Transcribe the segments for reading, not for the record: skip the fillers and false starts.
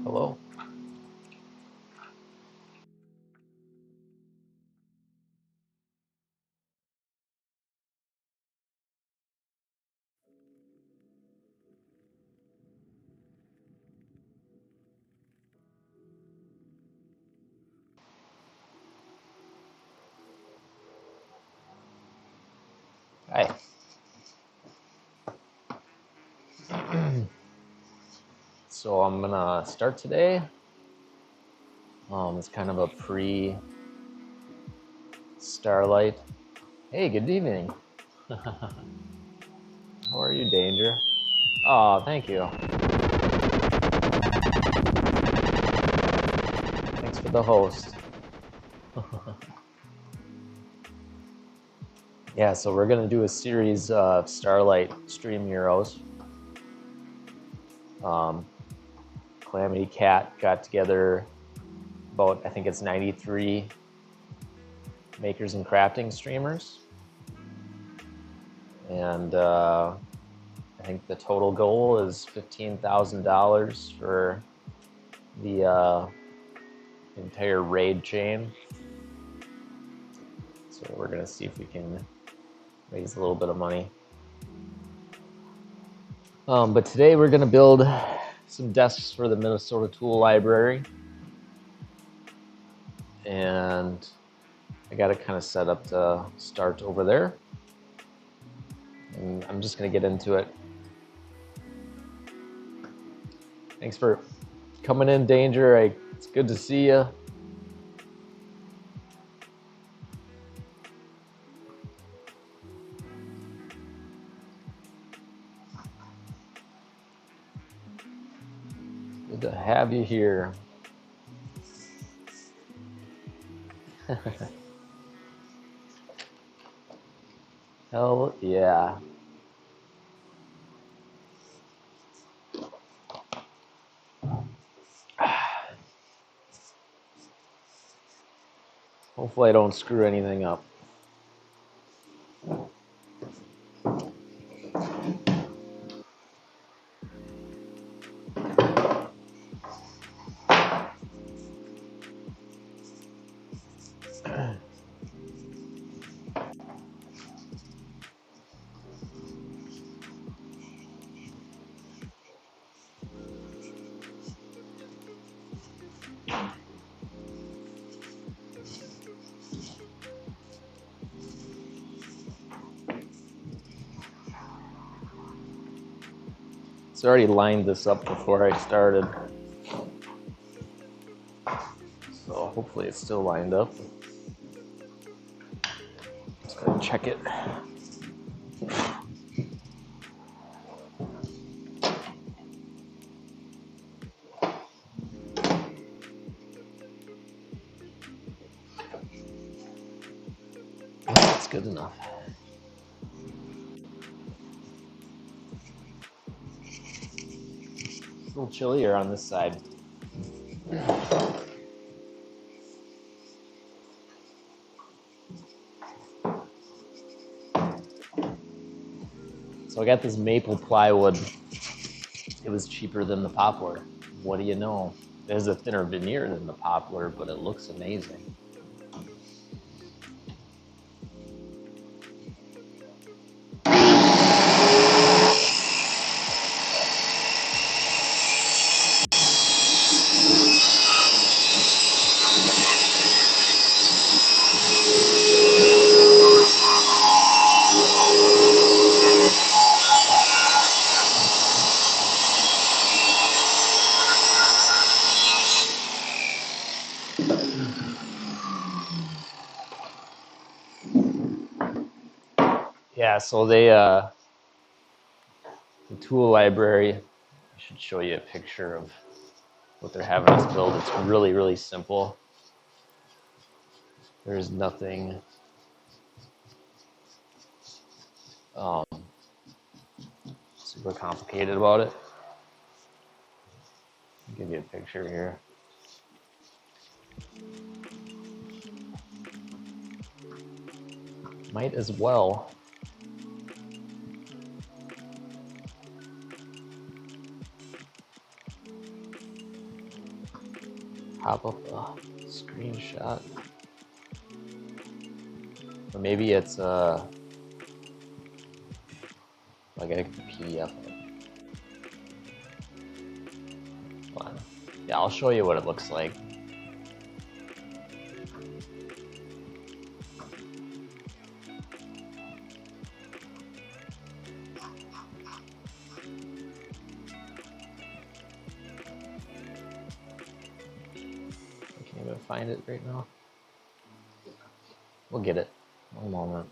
Hello. Hi. So I'm gonna start today. It's kind of a pre-starlight. Hey, good evening. How are you, Danger? Oh, thank you. Thanks for the host. Yeah, so we're gonna do a series of Starlight Stream Euros. Calamity Cat got together about, I think it's 93 makers and crafting streamers. And I think the total goal is $15,000 for the entire raid chain. So we're gonna see if we can raise a little bit of money. But today we're gonna build some desks for the Minnesota Tool Library. And I got it kind of set up to start over there. And I'm just gonna get into it. Thanks for coming in, Danger. It's good to see you. Good to have you here. Hell yeah. Hopefully I don't screw anything up. It's already lined this up before I started. So hopefully it's still lined up. Just gotta check it. That's good enough. It's a little chillier on this side. So I got this maple plywood. It was cheaper than the poplar. What do you know? It has a thinner veneer than the poplar, but it looks amazing. Yeah, so the tool library, I should show you a picture of what they're having us build. It's really, really simple. There's nothing super complicated about it. I'll give you a picture here. Might as well. pop up a screenshot. Or maybe it's I gotta get the PDF. Hold on. Yeah, I'll show you what it looks like. I can't even find it right now. We'll get it. One moment.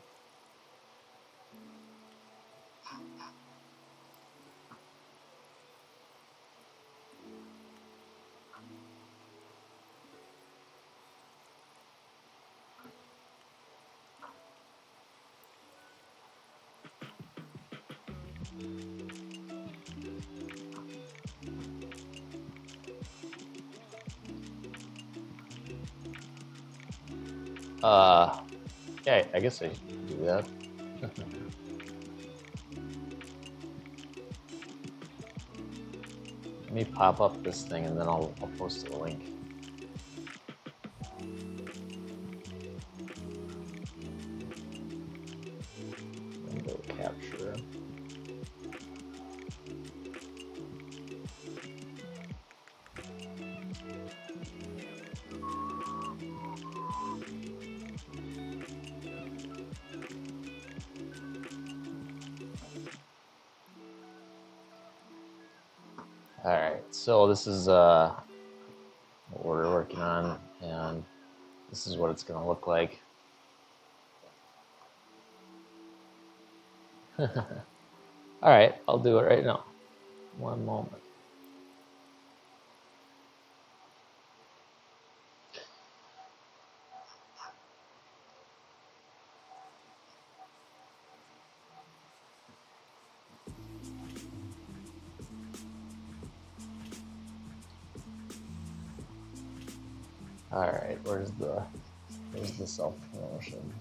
Yeah, I guess I should do that. Let me pop up this thing and then I'll post a link. Window capture. All right, so this is what we're working on, and this is what it's going to look like. All right, I'll do it right now. One moment. All right, where's the self-promotion?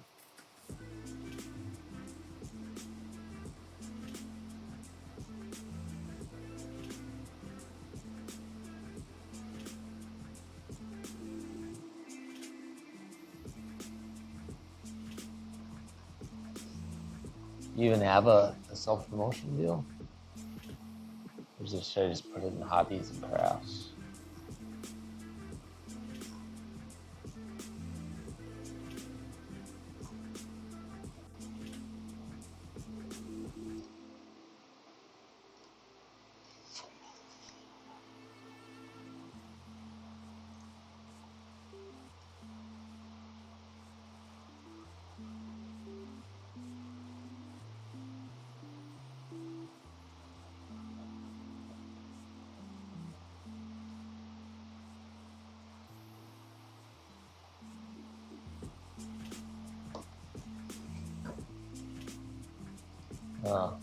You even have a self-promotion deal? Or should I just put it in hobbies and crafts?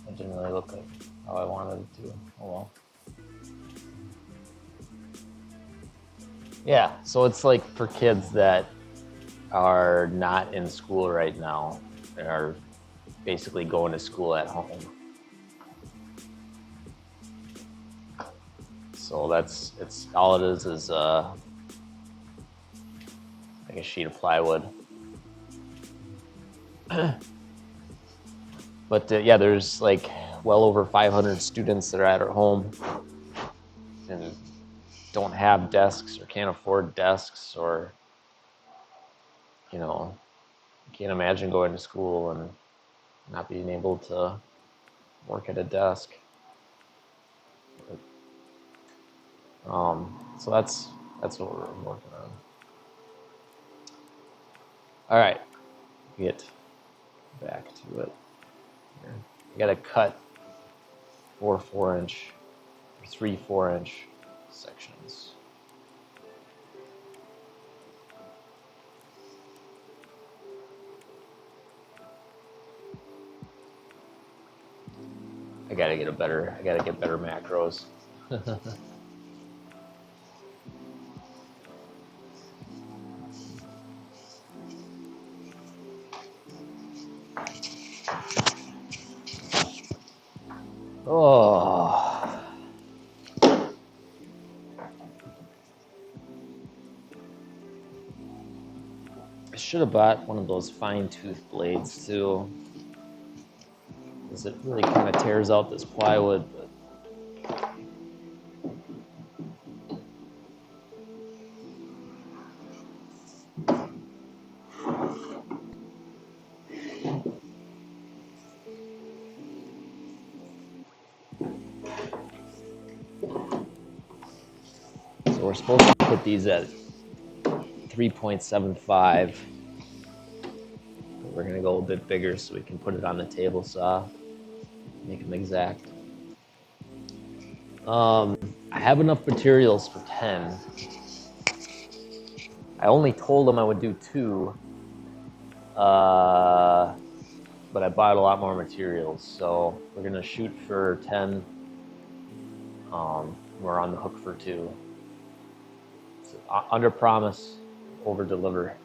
It didn't really look like how I wanted it to. Oh well. Yeah, so it's like for kids that are not in school right now and are basically going to school at home. So it's all it is like a sheet of plywood. But yeah, there's like well over 500 students that are at our home and don't have desks or can't afford desks, or, you know, can't imagine going to school and not being able to work at a desk. So that's what we're working on. All right, get back to it. Here. You gotta cut 4 4-inch or 3 4-inch sections. I gotta get better macros. Oh. should have bought one of those fine tooth blades too, because it really kind of tears out this plywood. But so we're supposed to put these at 3.75. We're gonna go a bit bigger so we can put it on the table saw, make them exact. I have enough materials for 10. I only told them I would do 2, but I bought a lot more materials, so we're gonna shoot for 10. We're on the hook for 2. So, under promise, over deliver.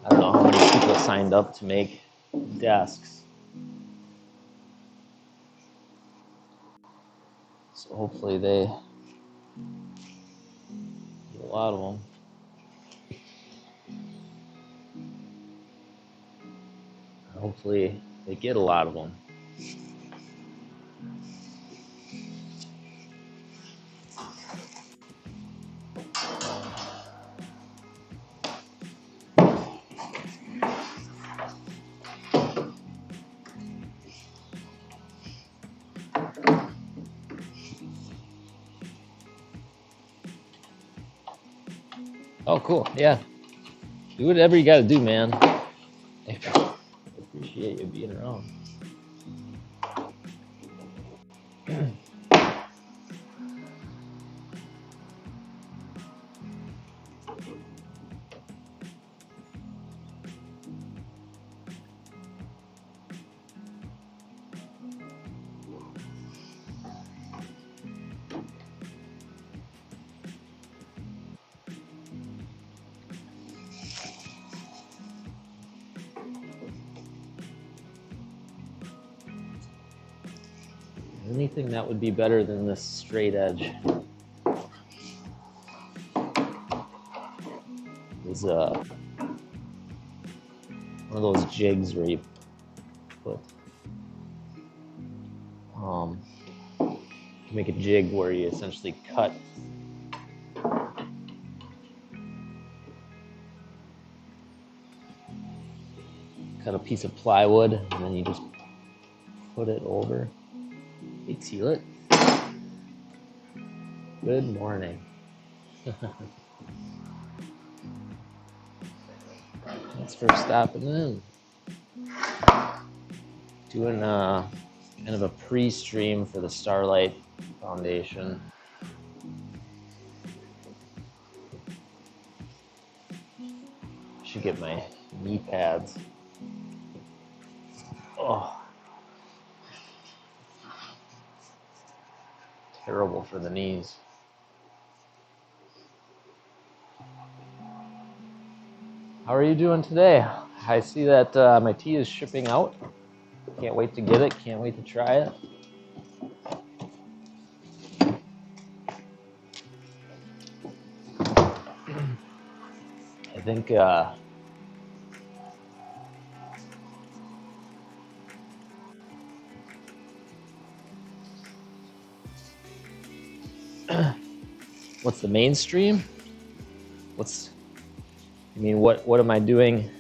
I don't know how many people signed up to make desks. So hopefully they get a lot of them. Hopefully they get a lot of them. Oh, cool. Yeah. Do whatever you got to do, man. I appreciate you being around. Anything that would be better than this straight edge is one of those jigs where you put make a jig where you essentially cut a piece of plywood and then you just put it over. Hey, Teal. Good morning. Thanks for stopping in. Doing kind of a pre-stream for the Starlight Foundation. Should get my knee pads. Oh. Terrible for the knees. How are you doing today? I see that my tea is shipping out. Can't wait to get it. Can't wait to try it. I think what's the mainstream? What am I doing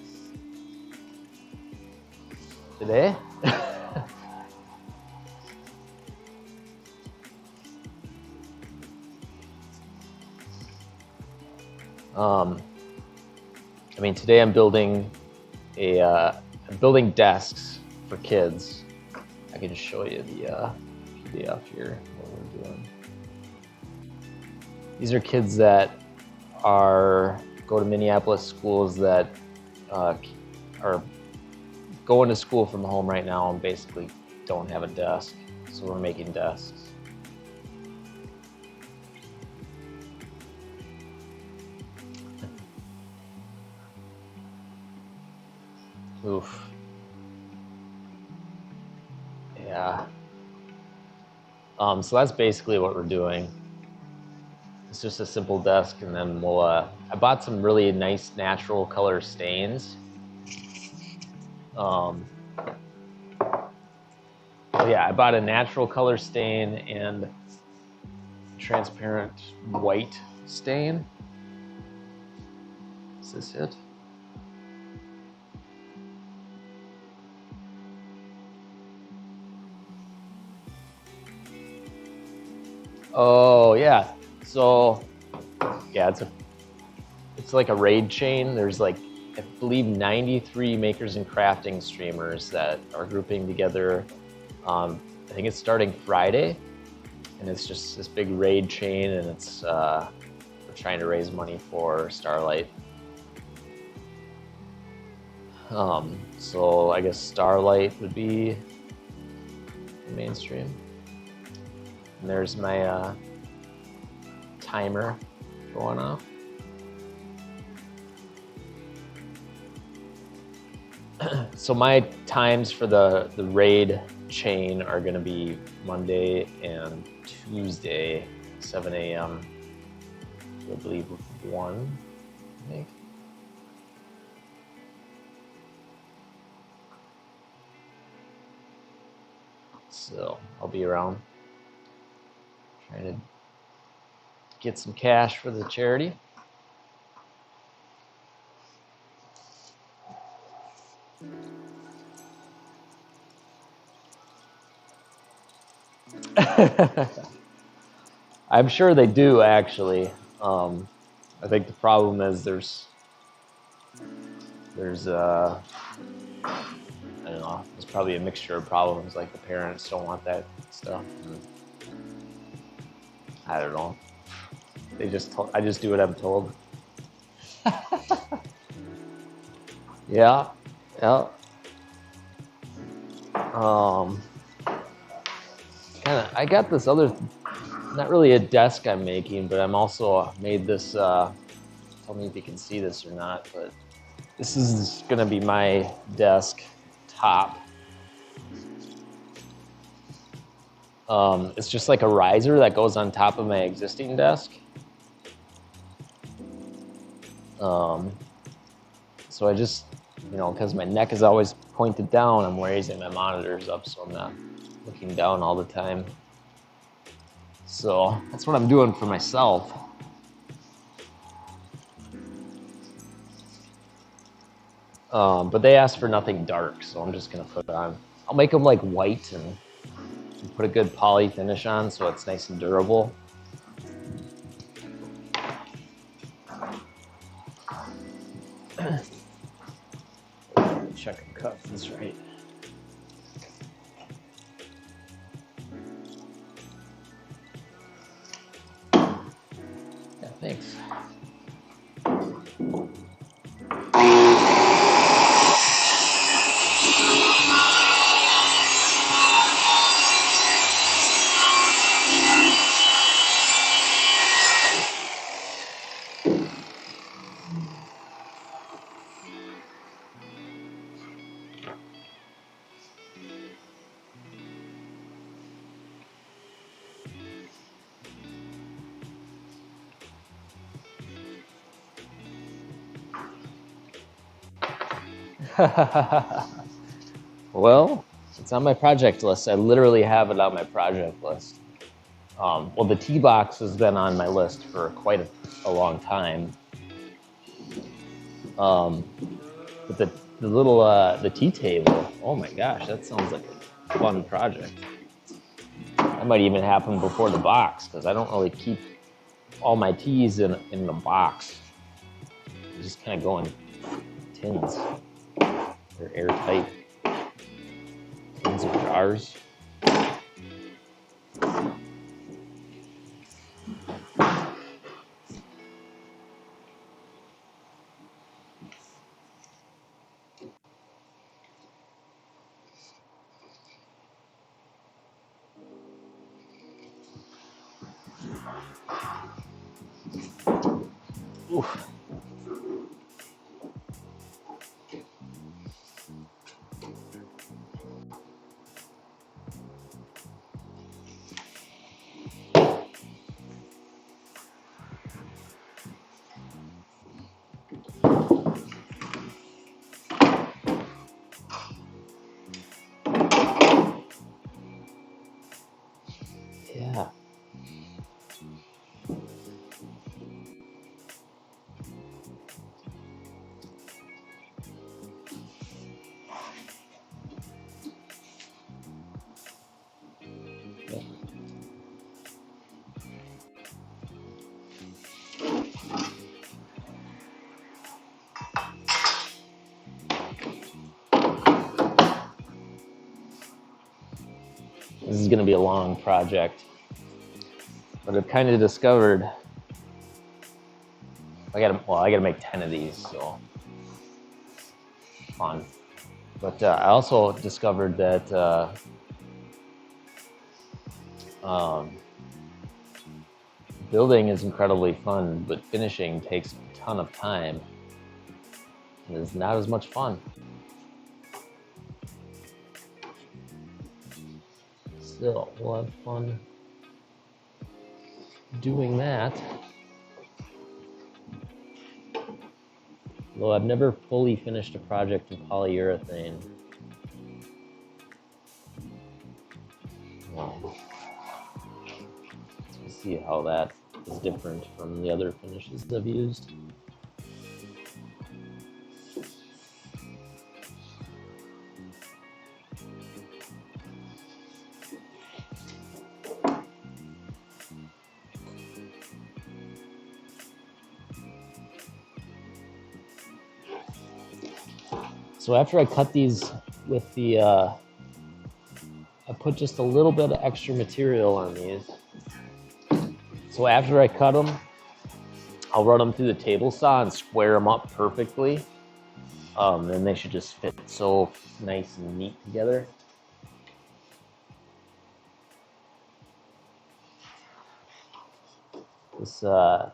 today? I mean, today I'm building desks for kids. I can just show you the PDF here, what we're doing. These are kids that go to Minneapolis schools that are going to school from home right now and basically don't have a desk, so we're making desks. Oof. Yeah. So that's basically what we're doing. It's just a simple desk, and then we'll, I bought some really nice natural color stains. Yeah, I bought a natural color stain and transparent white stain. Is this it? Oh yeah. So yeah, it's like a raid chain. There's like, I believe 93 makers and crafting streamers that are grouping together. I think it's starting Friday, and it's just this big raid chain, and it's we're trying to raise money for Starlight. So I guess Starlight would be the mainstream. And there's my timer going off. So my times for the raid chain are gonna be Monday and Tuesday, 7 a.m. to I believe 1, I think. So I'll be around trying to get some cash for the charity. I'm sure they do, actually. I think the problem is there's I don't know, there's probably a mixture of problems, like the parents don't want that stuff. I don't know. I just do what I'm told. Yeah, yeah. I got this other, not really a desk I'm making, but I'm also made this, tell me if you can see this or not, but this is gonna be my desk top. It's just like a riser that goes on top of my existing desk. So I just, because my neck is always pointed down, I'm raising my monitors up so I'm not looking down all the time. So that's what I'm doing for myself. But they asked for nothing dark, so I'm just gonna put it on. I'll make them like white and put a good poly finish on so it's nice and durable. Check and cut this right. Yeah, thanks. Well, it's on my project list. I literally have it on my project list. Well, the tea box has been on my list for quite a long time. But the little the tea table, oh my gosh, that sounds like a fun project. That might even happen before the box, because I don't really keep all my teas in the box. I just kind of go in tins. They're airtight tins or jars. Oof. Yeah. This is going to be a long project, but I've kind of discovered I gotta make 10 of these, so fun. But I also discovered that building is incredibly fun, but finishing takes a ton of time and is not as much fun. Still, we'll have fun doing that. Though I've never fully finished a project in polyurethane. Let's see how that is different from the other finishes I've used. So after I cut these with the, I put just a little bit of extra material on these. So after I cut them, I'll run them through the table saw and square them up perfectly. Then they should just fit so nice and neat together. This the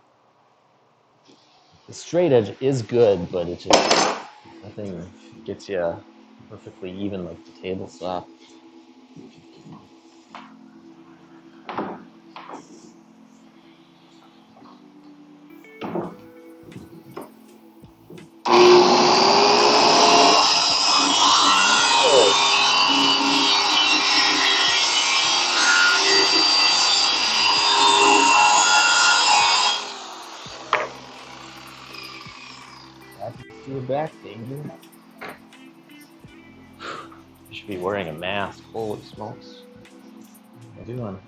straight edge is good, but it just nothing gets you perfectly even like the table saw. To your back, danger. You should be wearing a mask. Holy smokes. What are you doing?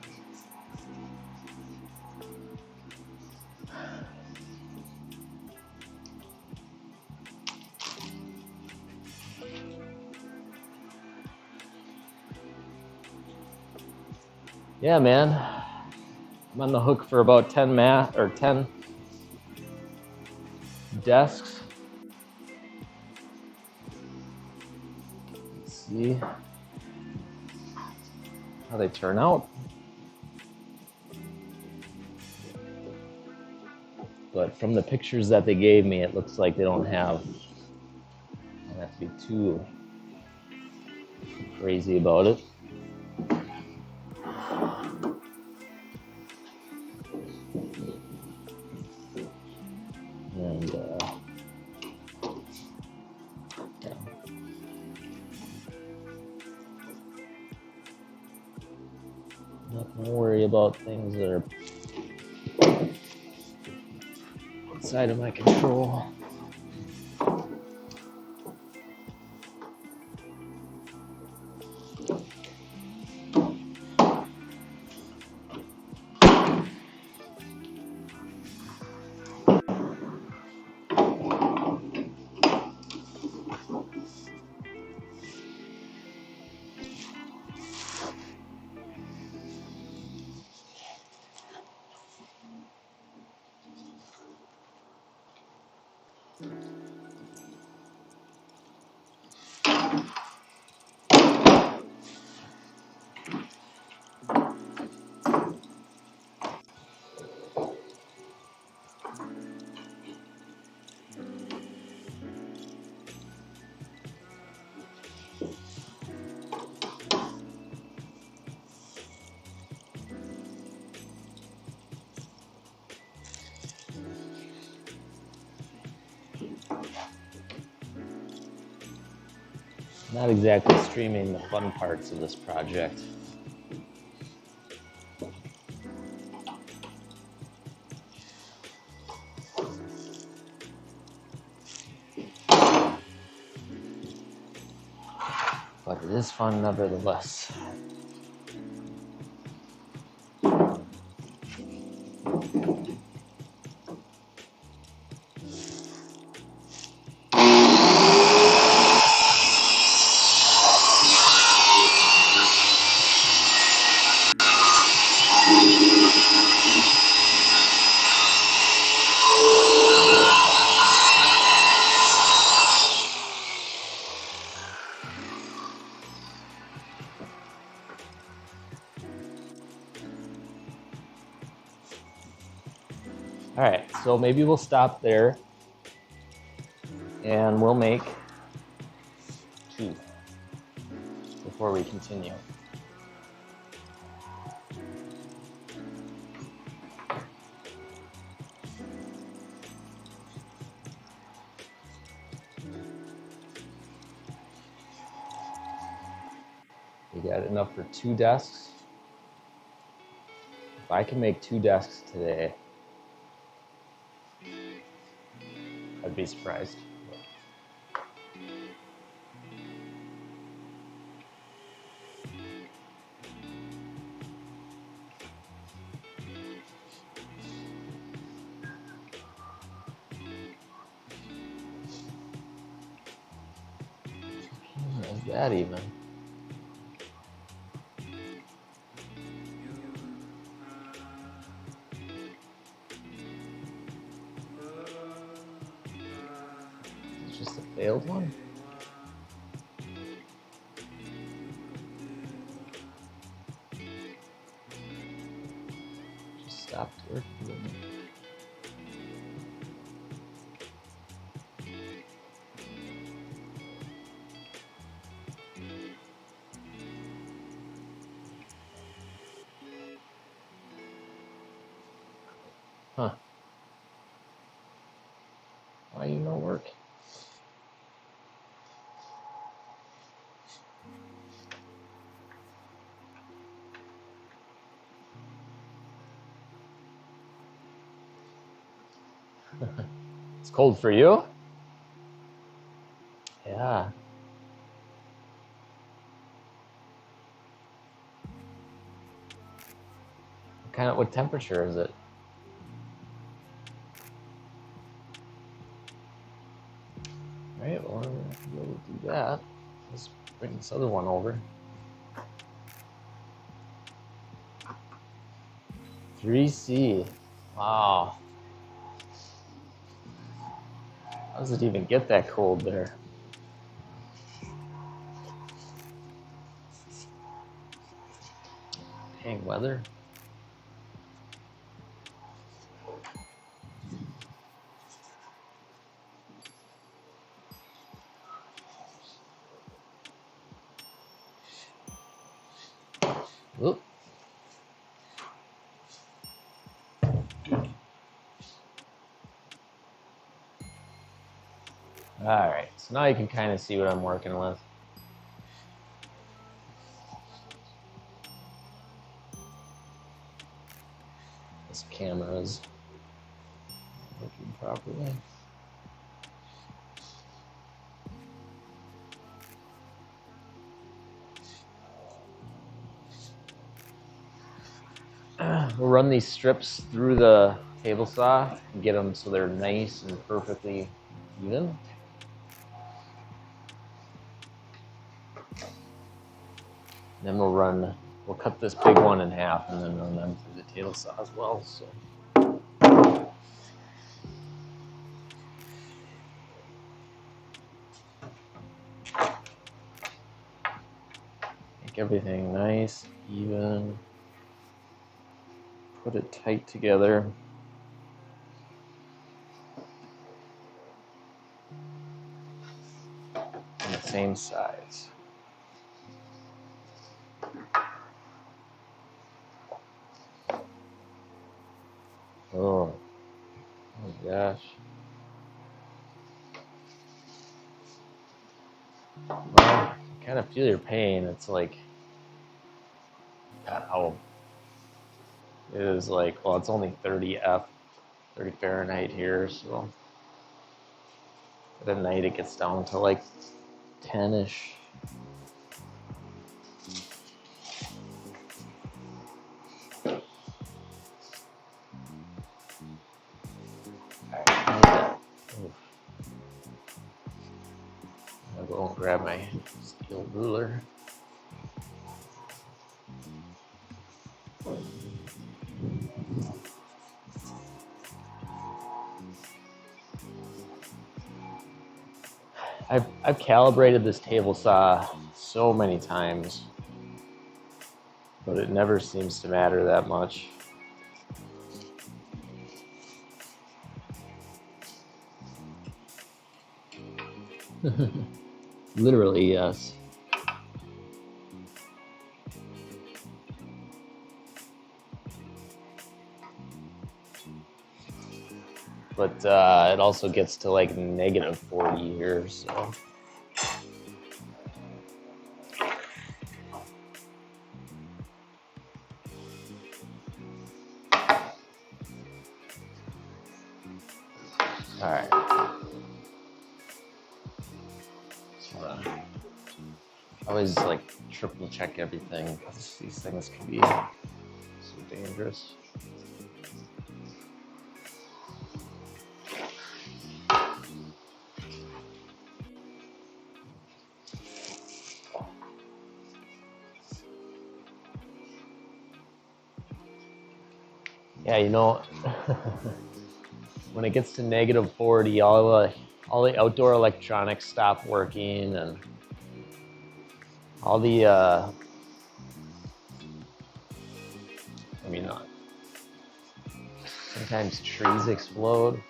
Yeah, man. I'm on the hook for about 10 desks. Let's see how they turn out. But from the pictures that they gave me, it looks like they don't have to be too crazy about it. And yeah. Not gonna worry about things that are outside of my control. Not exactly streaming the fun parts of this project. But it is fun nevertheless. All right, so maybe we'll stop there and we'll make 2 before we continue. We got enough for 2 desks. If I can make 2 desks today, I'd be surprised. Is that even? It's just a failed one? Just stopped working. Huh. Why you no work? It's cold for you? Yeah. What temperature is it? All right, well, I'm gonna have to be able to do that. Let's bring this other one over. 3C. Wow. How does it even get that cold there? Dang weather. Oop. All right, so now you can kind of see what I'm working with. This camera is working properly. We'll run these strips through the table saw and get them so they're nice and perfectly even. Then we'll cut this big one in half and then run them through the table saw as well. So. Make everything nice, even. Put it tight together. And the same size. Oh my gosh. Well, kind of feel your pain. It's like, God, how it is like, well, it's only 30 Fahrenheit here, so at night it gets down to like 10-ish. I'll go and grab my steel ruler. I've calibrated this table saw so many times, but it never seems to matter that much. Literally, yes. But it also gets to like -40 here, so. All right. Always like triple check everything, because these things can be so dangerous. Yeah, you know, when it gets to -40, all the outdoor electronics stop working, and all the I mean, sometimes trees explode.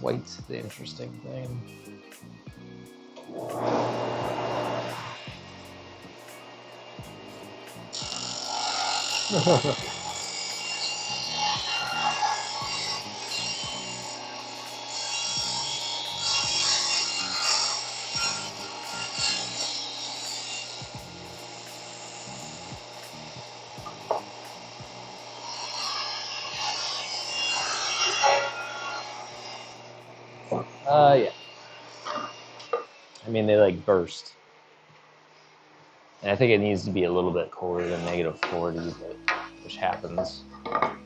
White's the interesting thing. Yeah. I mean, they like burst. And I think it needs to be a little bit colder than -40, which happens from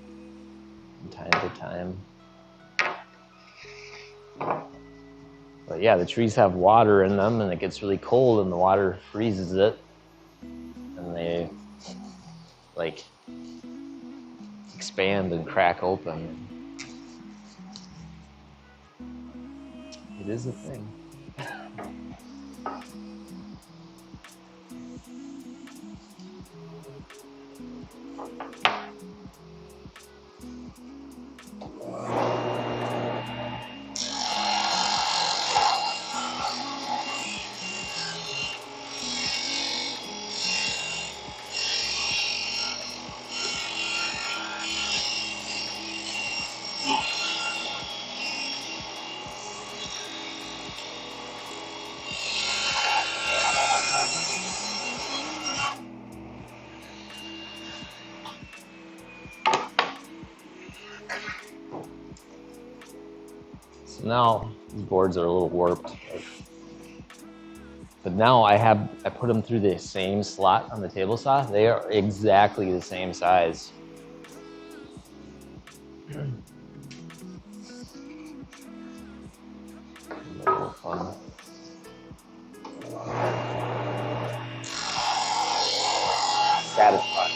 time to time. But yeah, the trees have water in them, and it gets really cold, and the water freezes it, and they like expand and crack open. It is a thing. So now these boards are a little warped, but now I put them through the same slot on the table saw. They are exactly the same size. A little fun. Satisfying.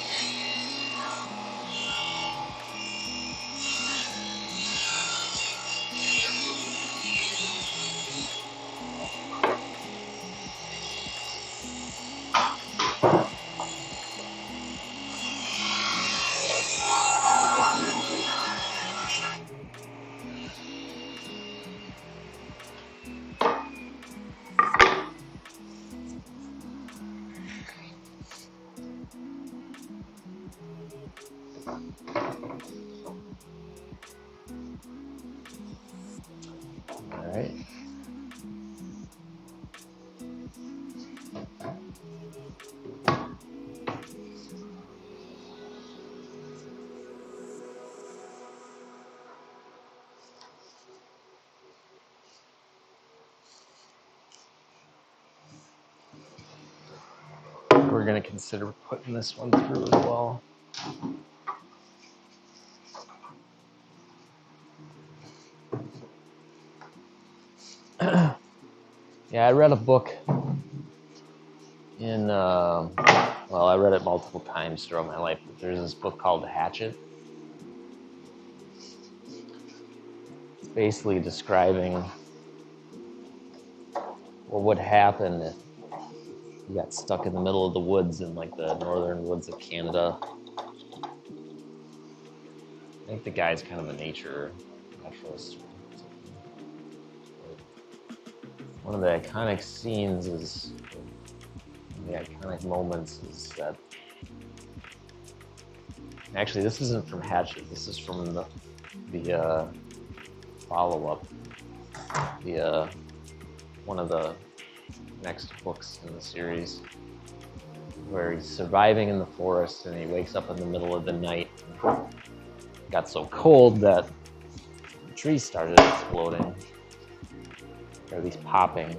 All right. going to consider putting this one through as well. Yeah, I read a book in, well, I read it multiple times throughout my life, but there's this book called Hatchet. It's basically describing what would happen if you got stuck in the middle of the woods in like the northern woods of Canada. I think the guy's kind of a naturalist. One of the iconic scenes is, the iconic moments is that, actually this isn't from Hatchet, this is from the follow-up, one of the next books in the series, where he's surviving in the forest and he wakes up in the middle of the night. It got so cold that the trees started exploding, or at least popping.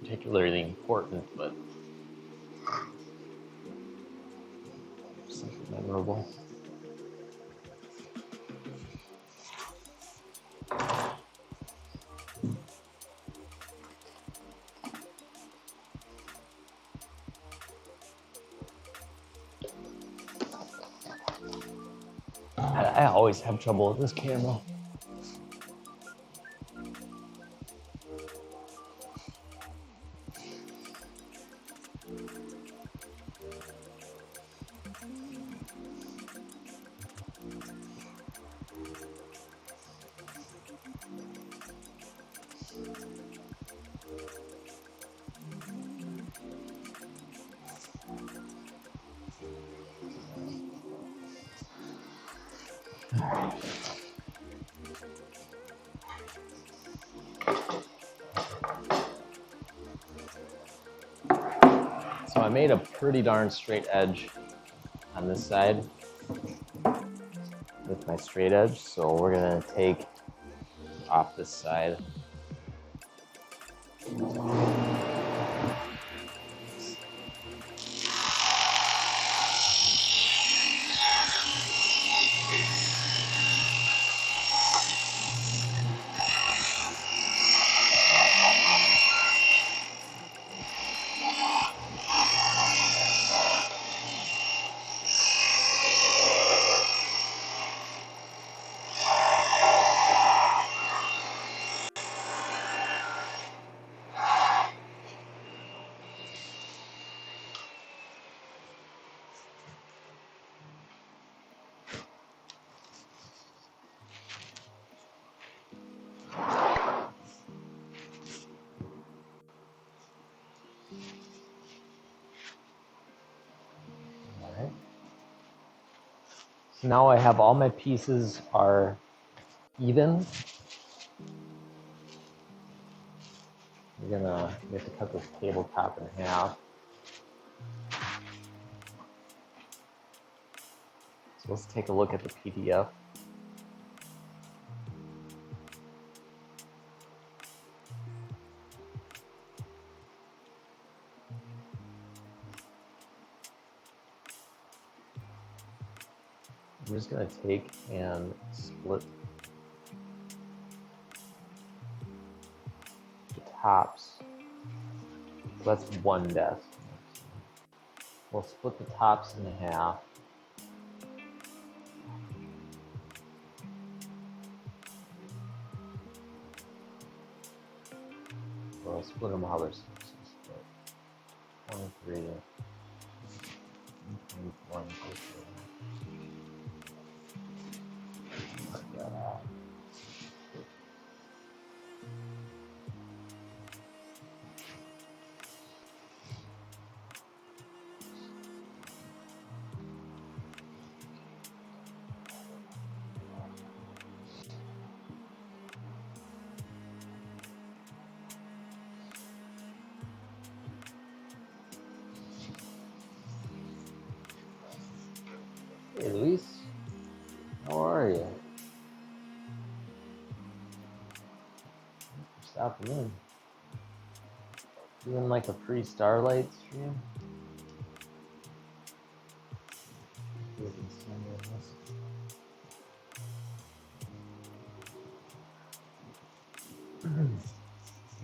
Particularly important, but something memorable. I always have trouble with this camera. So I made a pretty darn straight edge on this side with my straight edge. So we're gonna take off this side. So now I have all my pieces are even. We have to cut this tabletop in half. So let's take a look at the PDF. I'm just going to take and split the tops. So that's one desk. We'll split the tops in half. We'll split them how they're supposed to split. 23. 1, 2, 3. Hey, Luis. How are you? Stopping in. Doing like a pre-Starlight stream?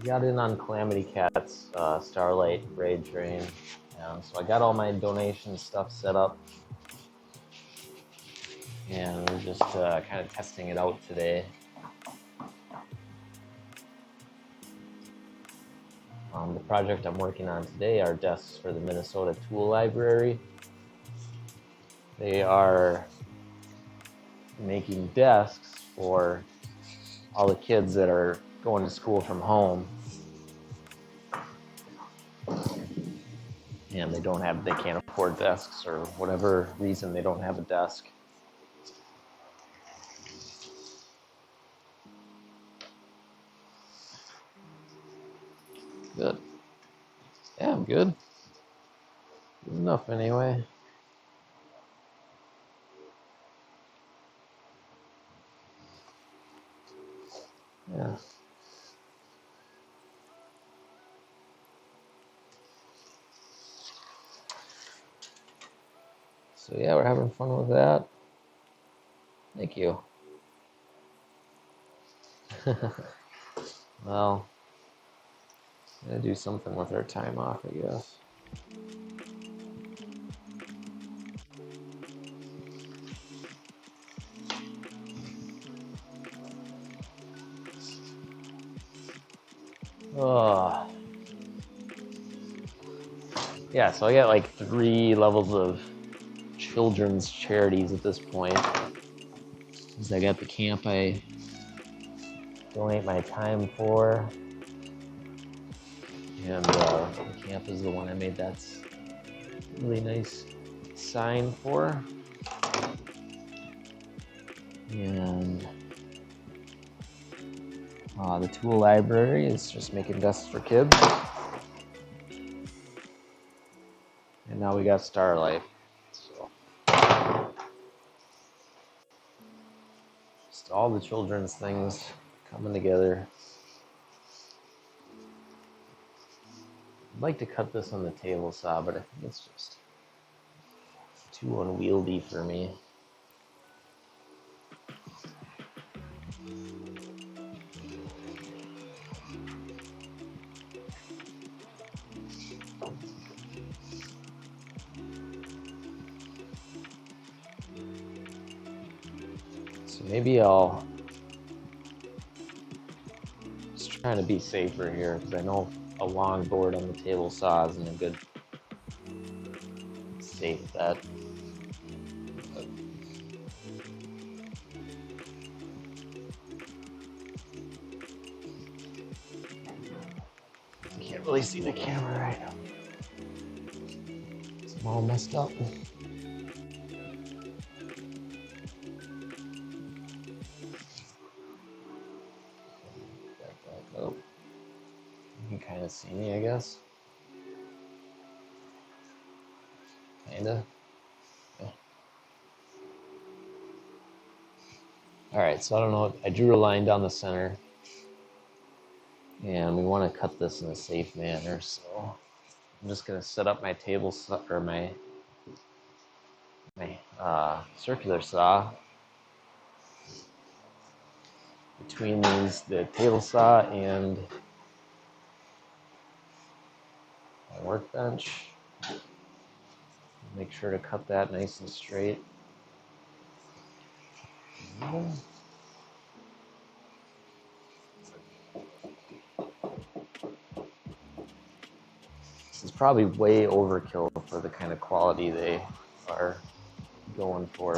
Got in on Calamity Cat's Starlight raid train. So I got all my donation stuff set up. And we're just kind of testing it out today. The project I'm working on today are desks for the Minnesota Tool Library. They are making desks for all the kids that are going to school from home. And they can't afford desks or whatever reason they don't have a desk. Good. Yeah, I'm good. Good enough anyway. Yeah. So yeah, we're having fun with that. Thank you. Well, gotta do something with our time off, I guess. Oh. Yeah, so I got like 3 levels of children's charities at this point. I got the camp I donate my time for. And the camp is the one I made that really nice sign for. And the tool library is just making desks for kids. And now we got Starlight. So just all the children's things coming together. I'd like to cut this on the table saw, but I think it's just too unwieldy for me. So maybe I'll just trying to be safer here because I know a long board on the table saw isn't a good safe bet. I can't really see the camera right now. It's all messed up. Oh, you can kind of see me, I guess. Kinda. Yeah. All right, so I don't know. I drew a line down the center, and we want to cut this in a safe manner. So I'm just gonna set up my table saw or my circular saw between the table saw and my workbench. Make sure to cut that nice and straight. This is probably way overkill for the kind of quality they are going for.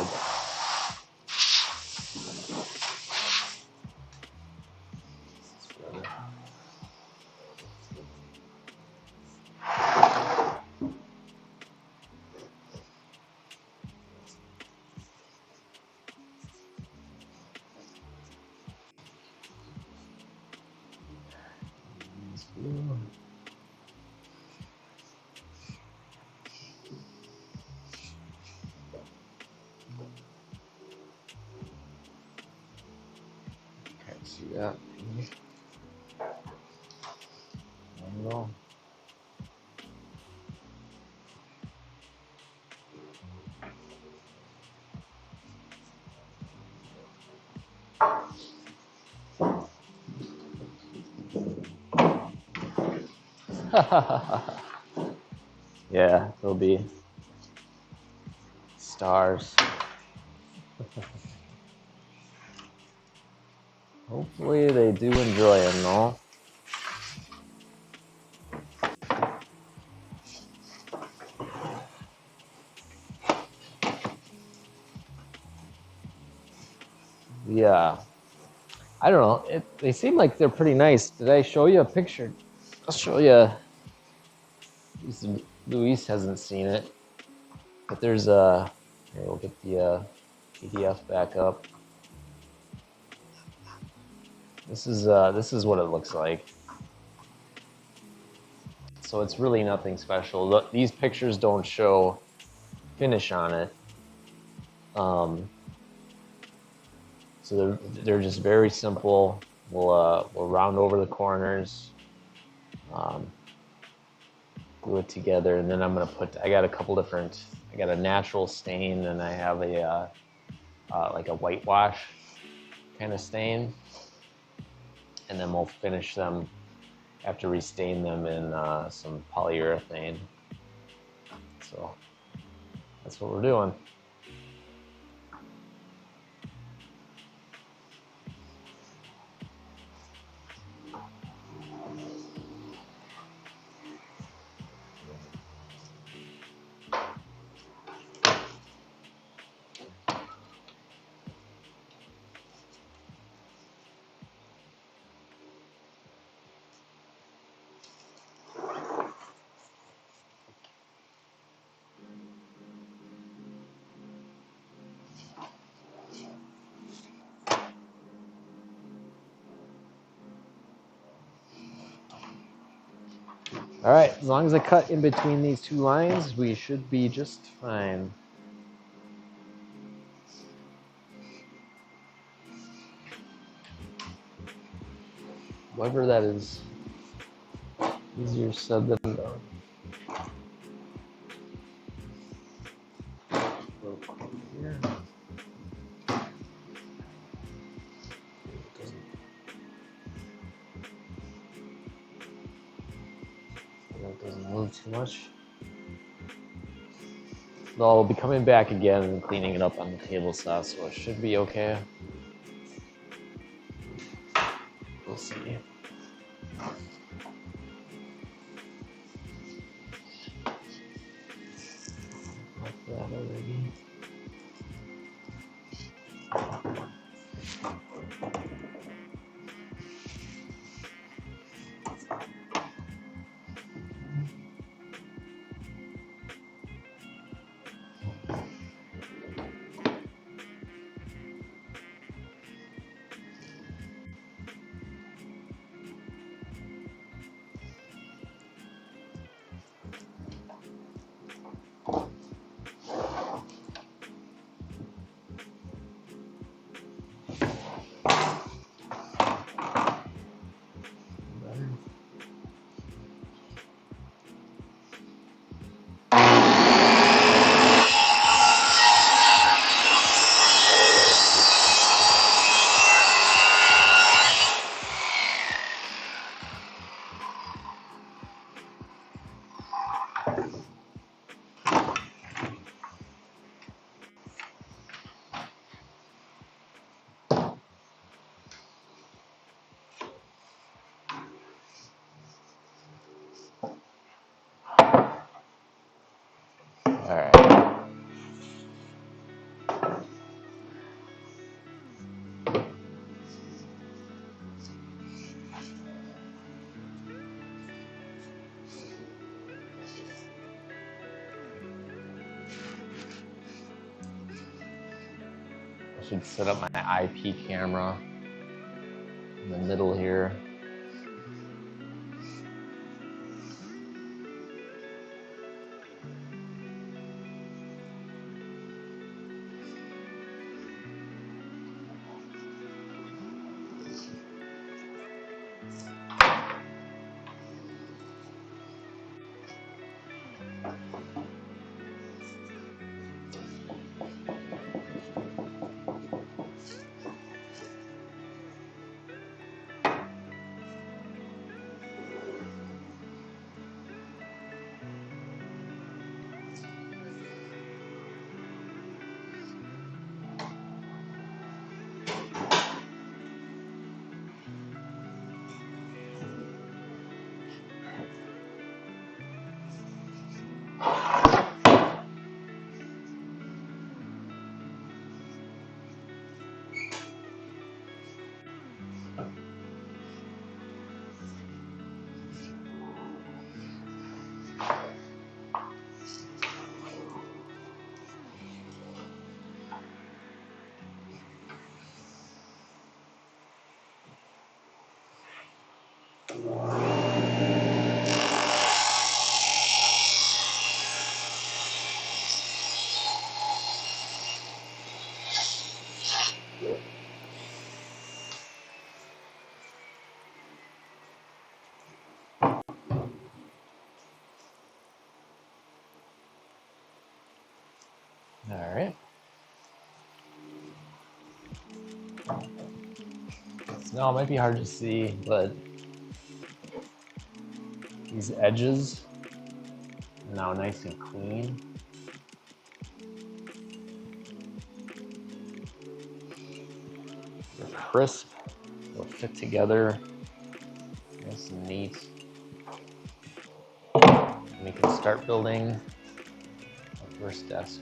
See that? I don't know. Yeah, there'll be stars. Hopefully they do enjoy them, though. Yeah. I don't know. They seem like they're pretty nice. Did I show you a picture? I'll show you. Luis hasn't seen it, but there's a. Here, we'll get the PDF back up. This is what it looks like. So it's really nothing special. Look, these pictures don't show finish on it. So they're just very simple. We'll round over the corners, glue it together, and then I'm gonna I got a couple different. I got a natural stain, and I have a like a whitewash kind of stain, and then we'll finish them after we stain them in some polyurethane. So that's what we're doing. All right, as long as I cut in between these two lines, we should be just fine. However, that is easier said than done. Here. That doesn't move too much. So I'll be coming back again and cleaning it up on the table saw, so it should be okay. We'll see. Like that already. All right. I should set up my IP camera in the middle here. All right. So now it might be hard to see, but these edges are now nice and clean. They're crisp, they'll fit together, nice and neat. And we can start building our first desk.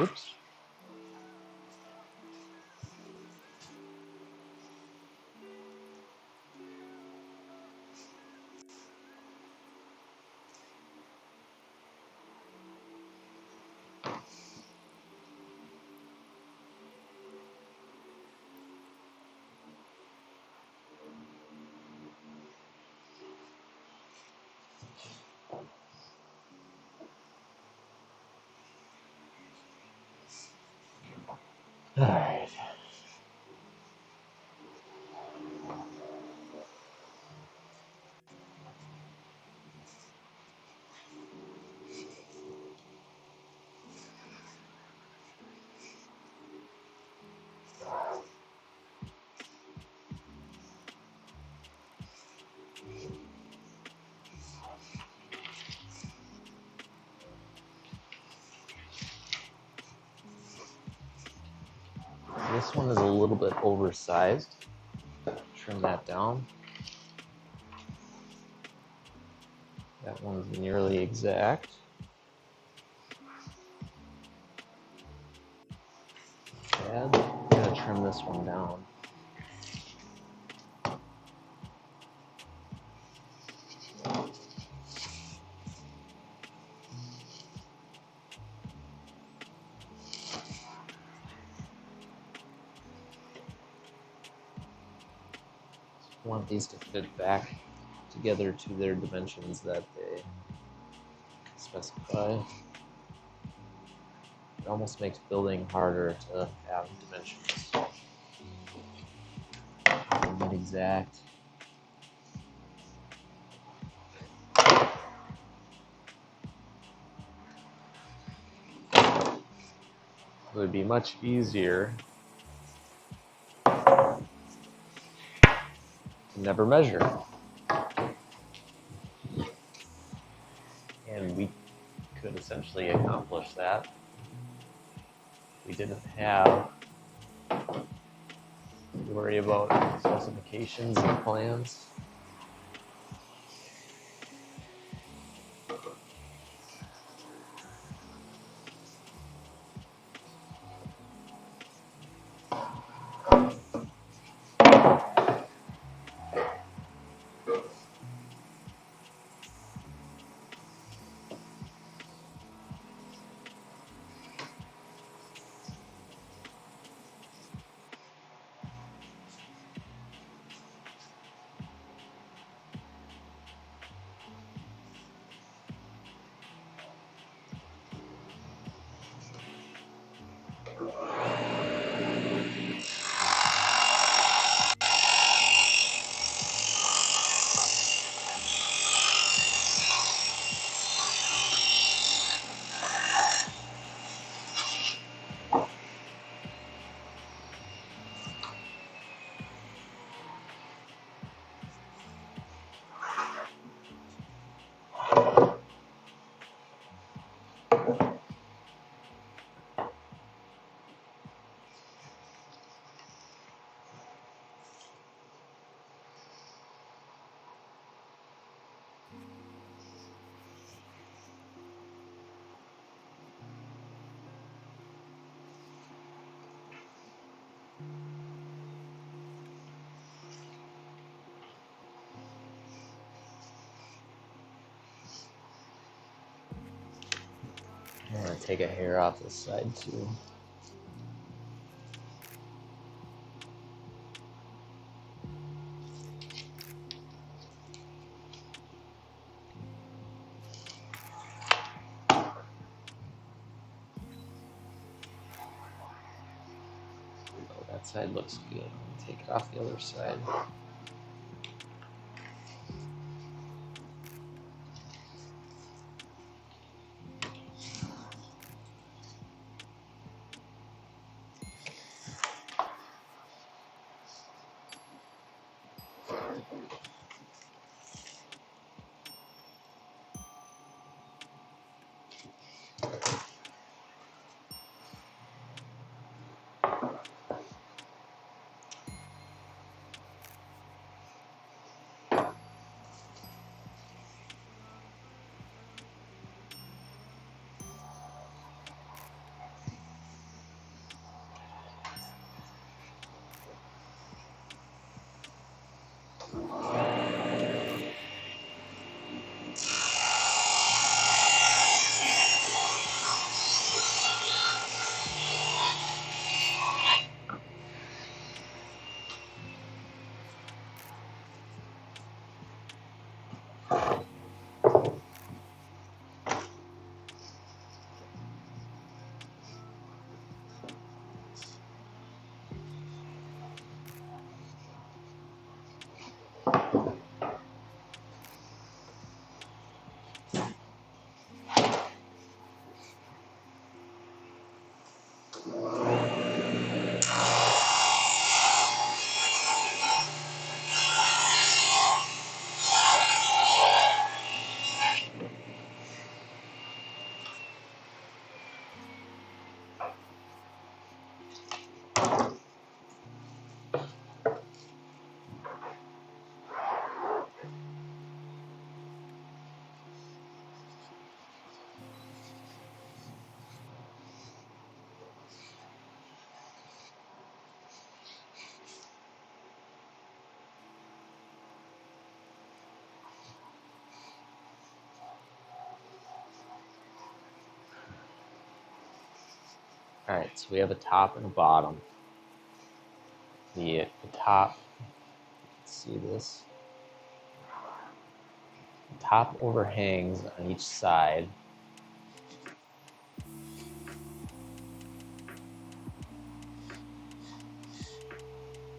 Oops. All right. This one is a little bit oversized. Trim that down. That one's nearly exact. I'm gonna trim this one down. I want these to fit back together to their dimensions that they specify. It almost makes building harder to have dimensions. Get exact. It would be much easier to never measure. And we could essentially accomplish that. We didn't have to worry about specifications and plans. I'm going to take a hair off this side too. Oh, that side looks good. Take it off the other side. All right, so we have a top and a bottom. The top, let's see this. The top overhangs on each side.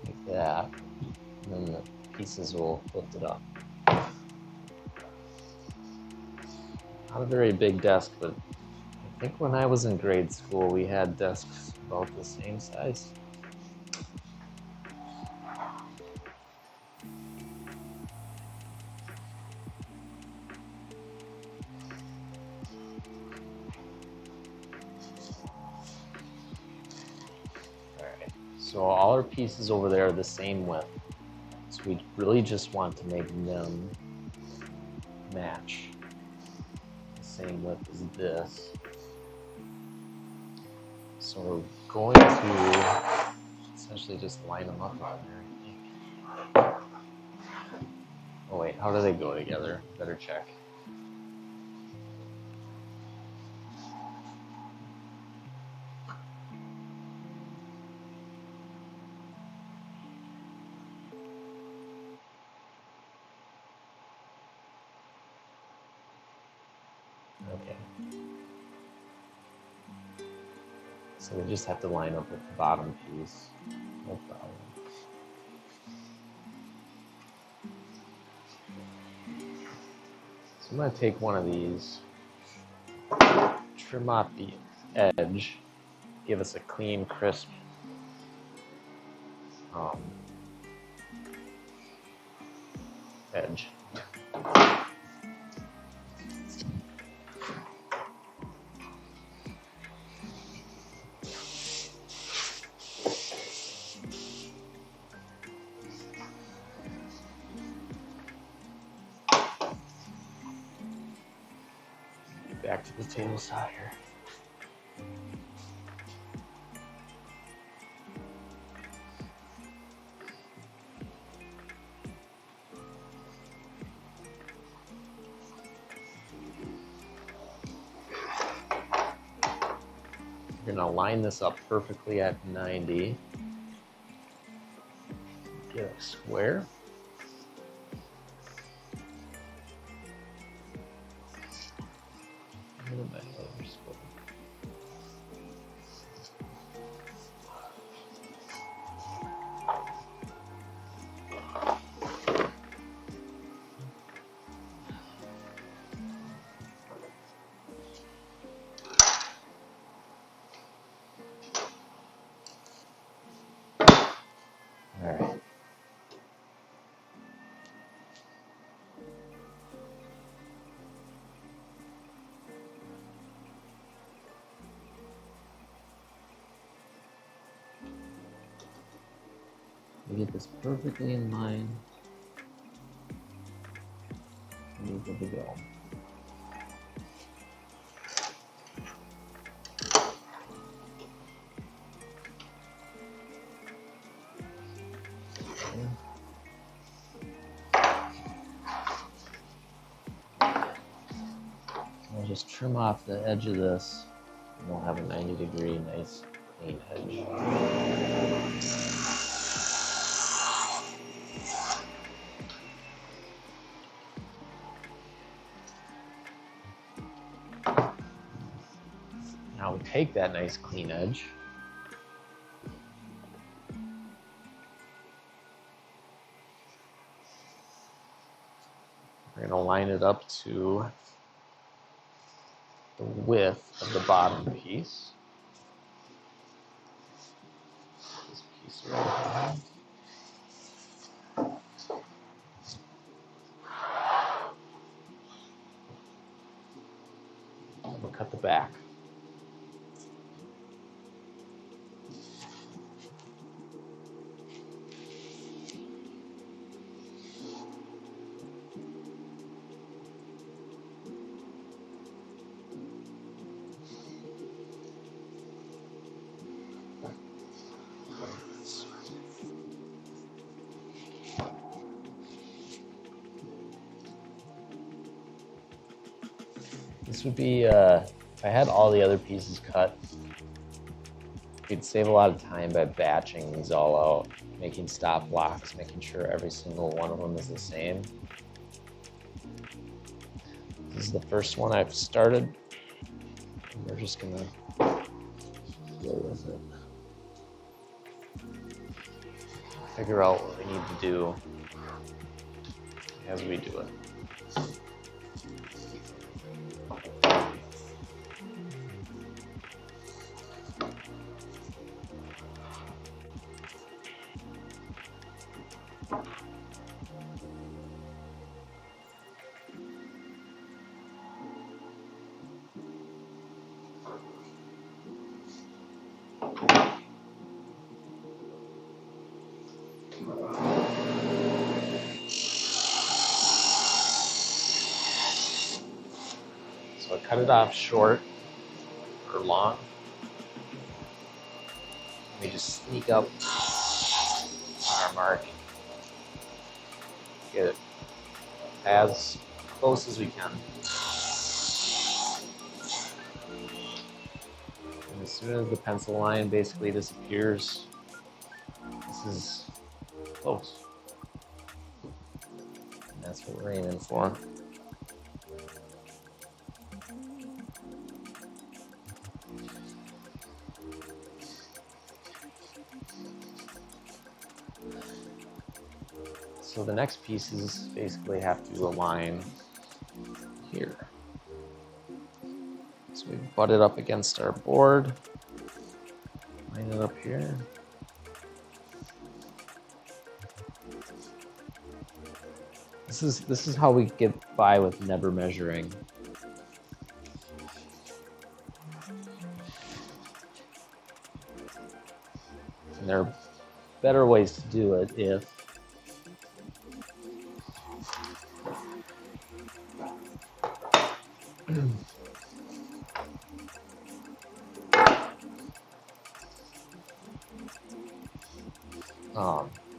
Like that. And then the pieces will lift it up. Not a very big desk, but I think when I was in grade school, we had desks about the same size. Alright, so all our pieces over there are the same width. So we really just want to make them match. The same width as this. So we're going to essentially just line them up on there, I think. Oh wait, how do they go together? Better check. Okay. So we just have to line up with the bottom piece. No problem. So I'm going to take one of these, trim off the edge, give us a clean, crisp edge. Back to the table saw here. We're gonna line this up perfectly at 90. Get a square. A little bit over square. All right. We get this perfectly in line. We're good to go. I'll just trim off the edge of this, and we'll have a 90-degree, nice, clean edge. Now we take that nice, clean edge, we're going to line it up to the width of the bottom piece. This piece right here. We'll cut the back. This would be, if I had all the other pieces cut, we'd save a lot of time by batching these all out, making stop blocks, making sure every single one of them is the same. This is the first one I've started, and we're just gonna go with it. Figure out what we need to do as we do it. So I cut it off short or long. We just sneak up on our mark. Get it as close as we can. And as soon as the pencil line basically disappears, this is close. And that's what we're aiming for. So the next pieces basically have to align here. So we butt it up against our board, line it up here. This is how we get by with never measuring. And there are better ways to do it if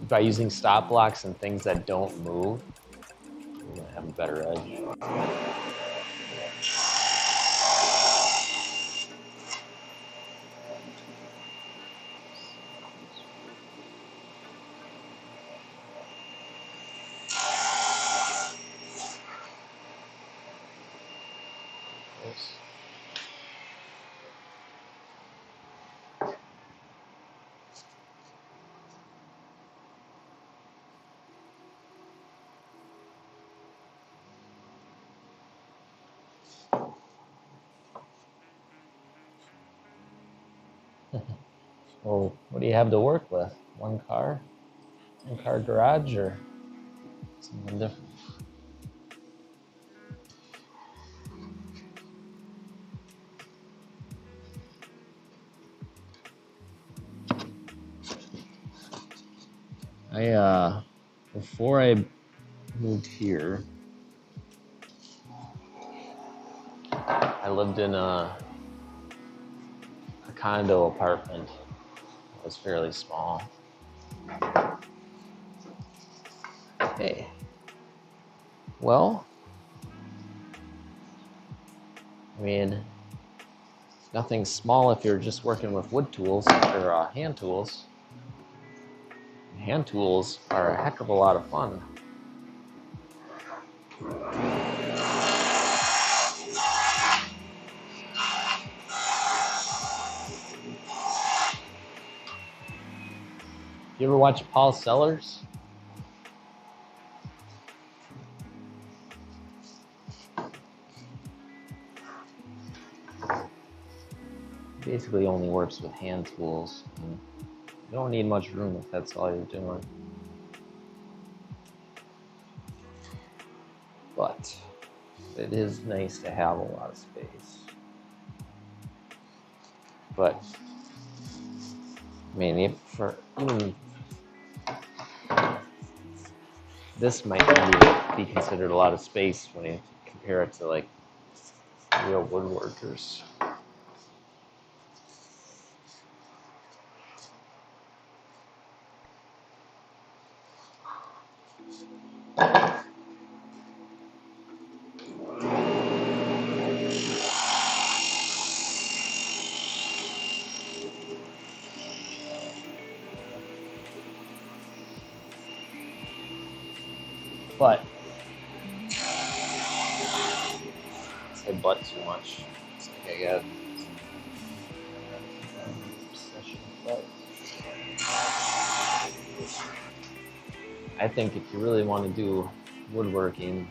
by using stop blocks and things that don't move, you're gonna have a better edge. Well, what do you have to work with? One car garage, or something different? Before I moved here, I lived in a condo apartment. It was fairly small. Hey. Well, I mean, nothing small if you're just working with wood tools or hand tools. Hand tools are a heck of a lot of fun. You ever watch Paul Sellers? Basically only works with hand tools. And you don't need much room if that's all you're doing. But it is nice to have a lot of space. But I mean, this might not even be considered a lot of space when you compare it to like real woodworkers. But I say but too much. It's like I got obsession with butt. I think if you really want to do woodworking,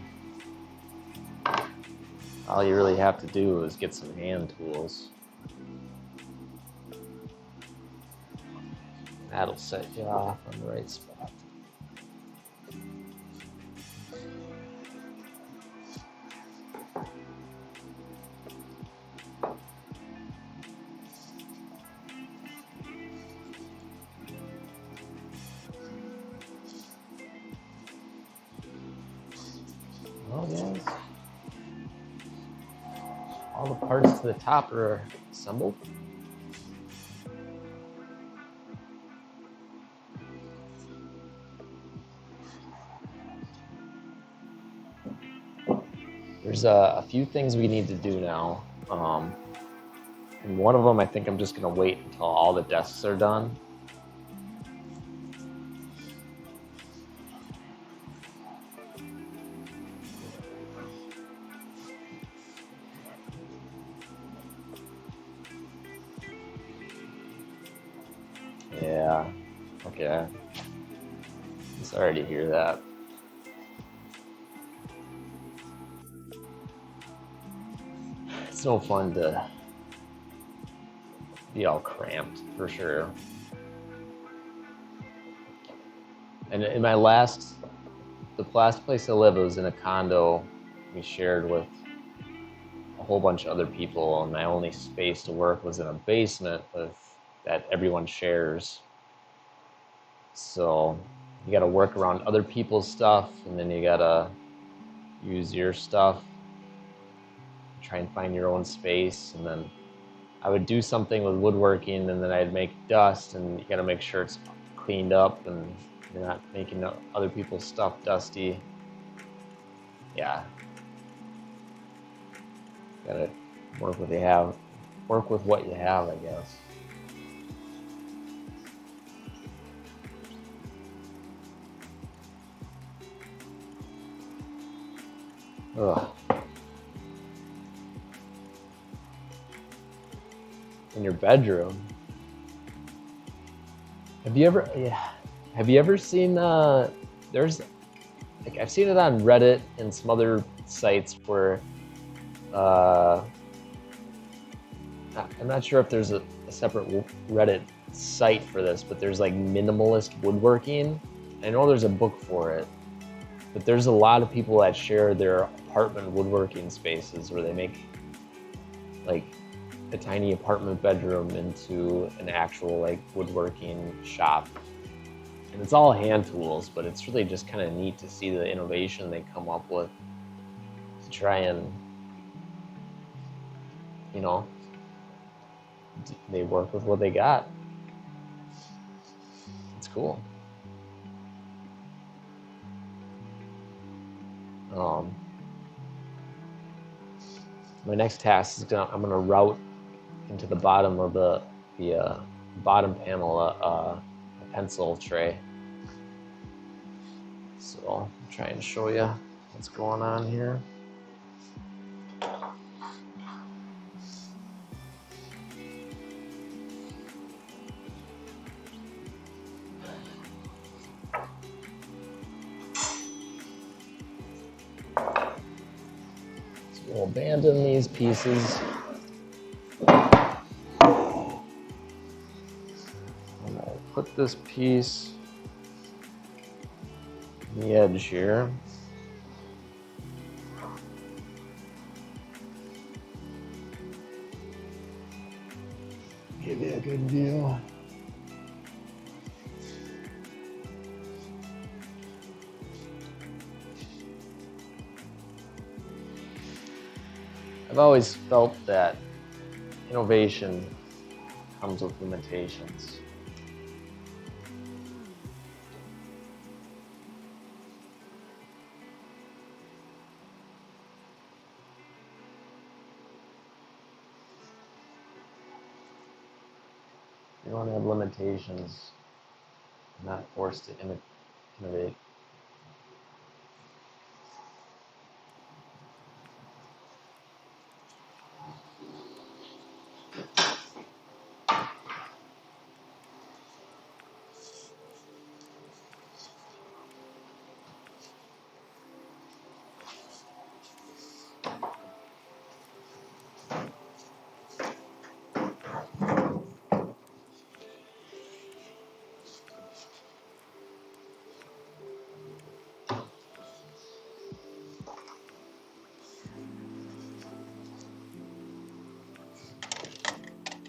all you really have to do is get some hand tools. That'll set you off on the right spot. Well, guys, all the parts to the top are assembled. There's a few things we need to do now. And one of them, I think I'm just going to wait until all the desks are done. Yeah, okay. I'm sorry to hear that. It's no fun to be all cramped, for sure. And in the last place I lived was in a condo we shared with a whole bunch of other people, and my only space to work was in a basement that everyone shares. So you gotta work around other people's stuff, and then you gotta use your stuff, try and find your own space. And then I would do something with woodworking, and then I'd make dust, and you gotta make sure it's cleaned up and you're not making other people's stuff dusty. Yeah. Gotta work with what you have, I guess. Ugh. In your bedroom. Have you ever seen there's like, I've seen it on Reddit and some other sites where I'm not sure if there's a a separate Reddit site for this, but there's like minimalist woodworking. I know there's a book for it, but there's a lot of people that share their apartment woodworking spaces where they make like a tiny apartment bedroom into an actual like woodworking shop. And it's all hand tools, but it's really just kind of neat to see the innovation they come up with to try and, you know, they work with what they got. It's cool. My next task is I'm gonna route into the bottom of the bottom panel a pencil tray. So I'm trying to show you what's going on here. So we'll abandon these pieces. And I'll put this piece on the edge here. Give you a good view. I've always felt that innovation comes with limitations. You don't have limitations, you're not forced to innovate.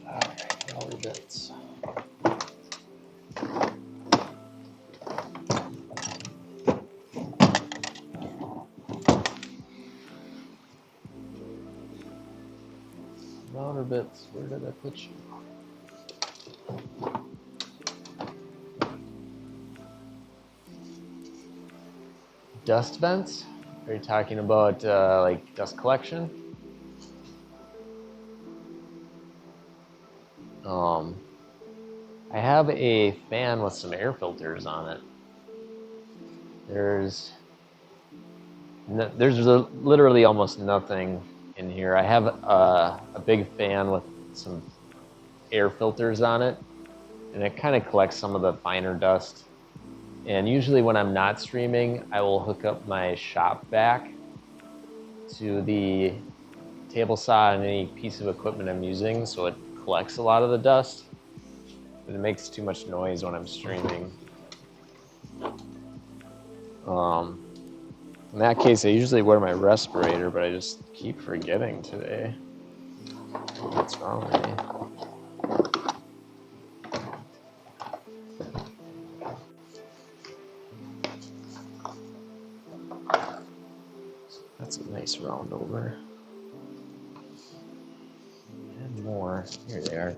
Alright, all the bits. Router bits, where did I put you? Dust vents? Are you talking about like dust collection? I have a fan with some air filters on it. There's literally almost nothing in here. I have a big fan with some air filters on it, and it kind of collects some of the finer dust. And usually when I'm not streaming, I will hook up my shop vac to the table saw and any piece of equipment I'm using, so it collects a lot of the dust. But it makes too much noise when I'm streaming. In that case, I usually wear my respirator, but I just keep forgetting today. What's wrong with me? That's a nice round over. And more. Here they are.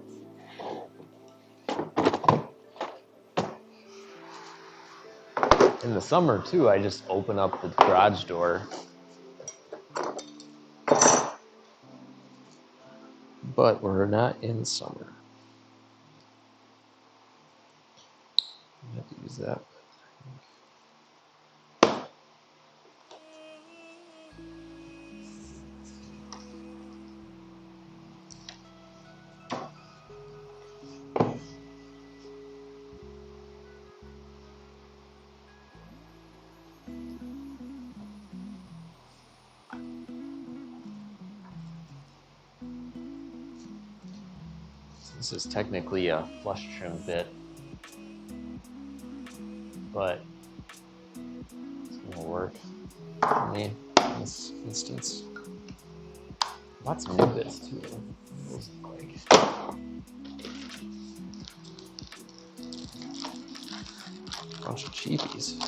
In the summer, too, I just open up the garage door. But we're not in summer. I have to use that. This is technically a flush trim bit, but it's gonna work for me in this instance. Lots of new bits too. Those look like a bunch of cheapies.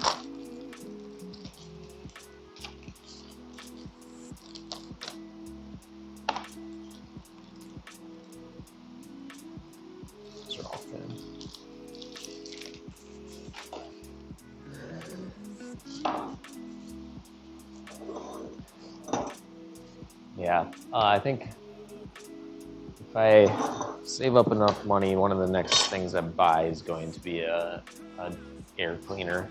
These are all thin. Yeah, I think if I save up enough money, one of the next things I buy is going to be a air cleaner.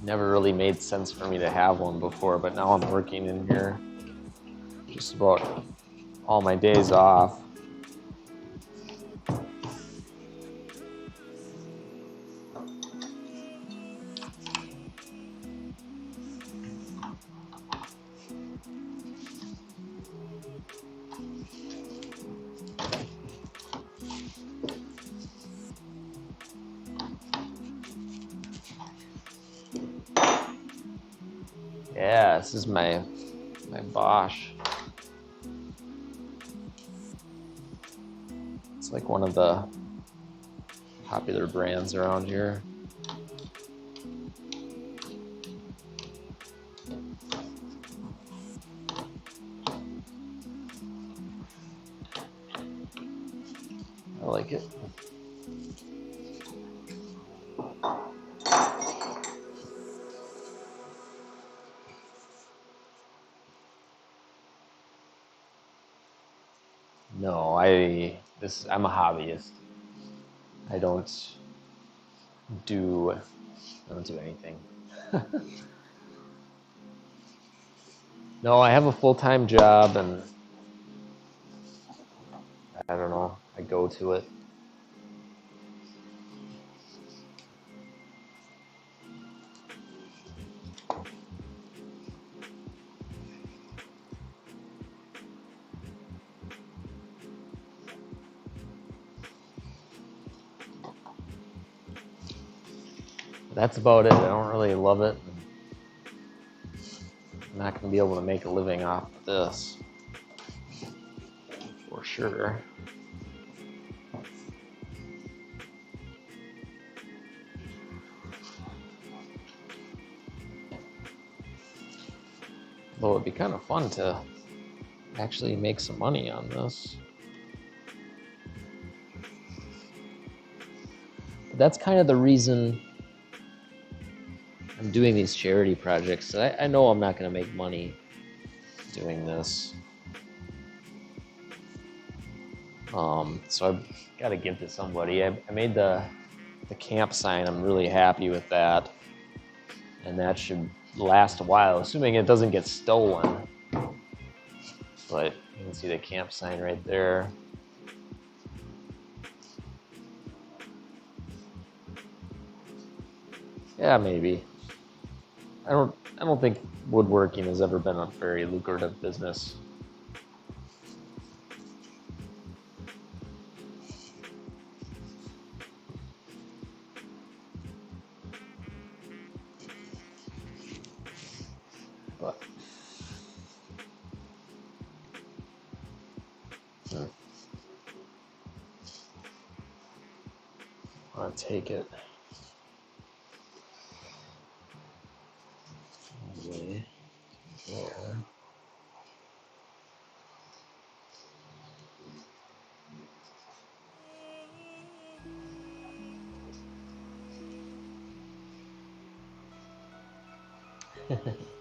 Never really made sense for me to have one before, but now I'm working in here just about all my days off. Yeah, this is my Bosch. It's like one of the popular brands around here. I like it. No, I'm a hobbyist. I don't do anything. No, I have a full-time job and I don't know, I go to it. That's about it. I don't really love it. I'm not going to be able to make a living off of this, for sure. Though it'd be kind of fun to actually make some money on this. But that's kind of the reason I'm doing these charity projects. I know I'm not going to make money doing this. So I've got to give to somebody. I made the camp sign. I'm really happy with that. And that should last a while, assuming it doesn't get stolen. But you can see the camp sign right there. Yeah, maybe. I don't think woodworking has ever been a very lucrative business. But I'll take it. Away there.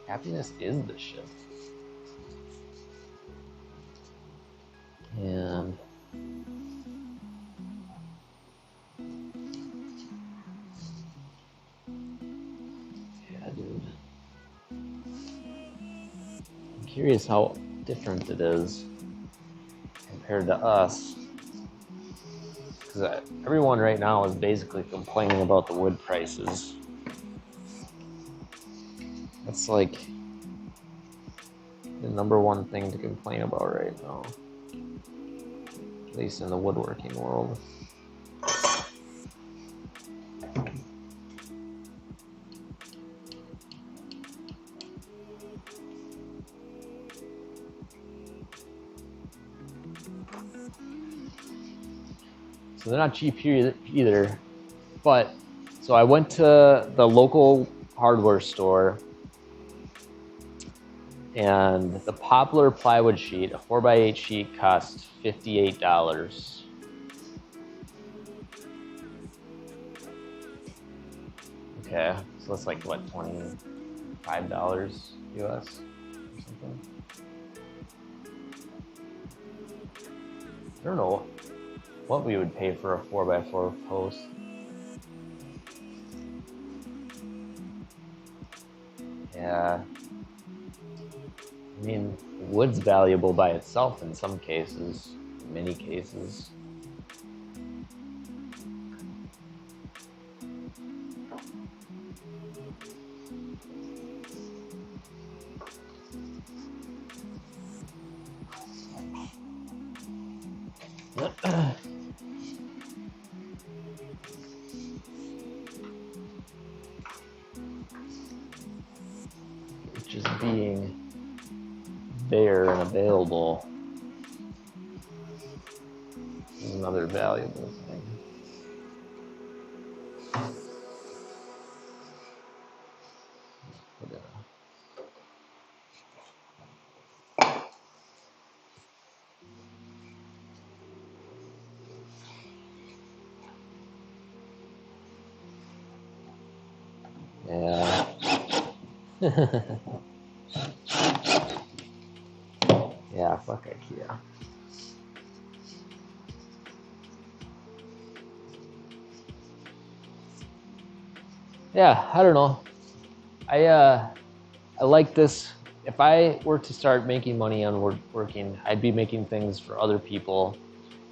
Happiness is the shift. And yeah, dude. I'm curious how different it is compared to us. Because everyone right now is basically complaining about the wood prices. It's like the #1 thing to complain about right now, at least in the woodworking world. So they're not cheap either. But, so I went to the local hardware store, and the poplar plywood sheet, a 4x8 sheet, cost $58. Okay, so that's like what, $25 US or something? I don't know what we would pay for a 4x4 post. Yeah. I mean, wood's valuable by itself in some cases, in many cases. Just being there and available is another valuable thing. Yeah. Yeah, fuck IKEA. Yeah, I don't know. I like this. If I were to start making money on woodworking, I'd be making things for other people,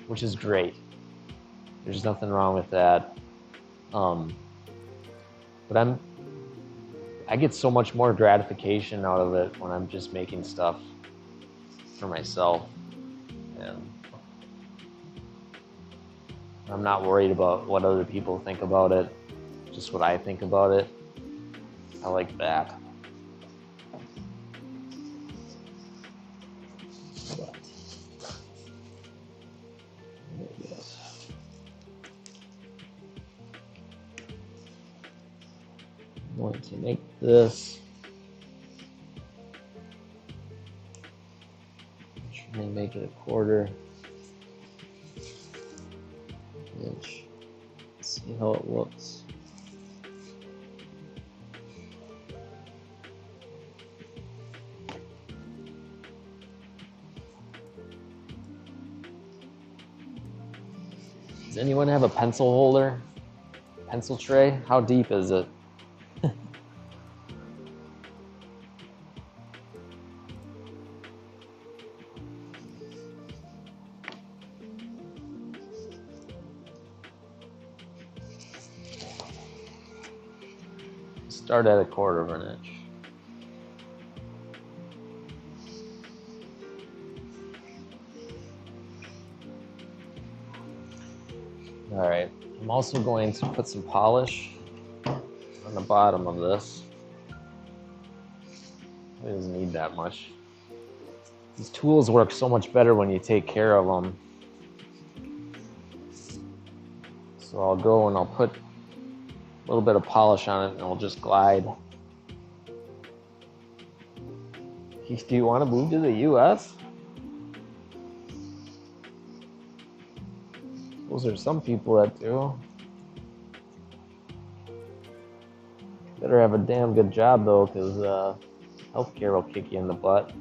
which is great. There's nothing wrong with that. But I get so much more gratification out of it when I'm just making stuff for myself, and I'm not worried about what other people think about it, just what I think about it. I like that. I'm going to make this. Try and make it a 1/4 inch. Let's see how it looks. Does anyone have a pencil holder? Pencil tray? How deep is it? Start at a 1/4 inch. All right, I'm also going to put some polish on the bottom of this. It doesn't need that much. These tools work so much better when you take care of them. So I'll go and I'll put a little bit of polish on it and I'll just glide. Do you want to move to the US? Those are some people that do. Better have a damn good job though, because healthcare will kick you in the butt.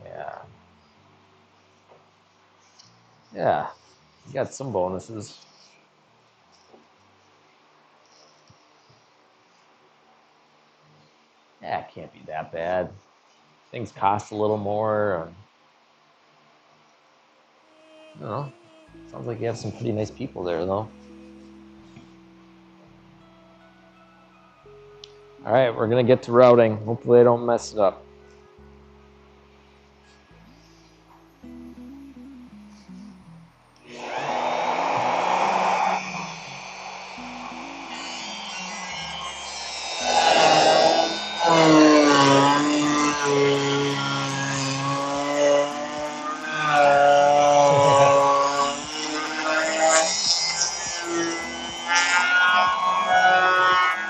Yeah. Yeah, you got some bonuses. Yeah, it can't be that bad. Things cost a little more. I don't know. Sounds like you have some pretty nice people there, though. All right, we're going to get to routing. Hopefully I don't mess it up.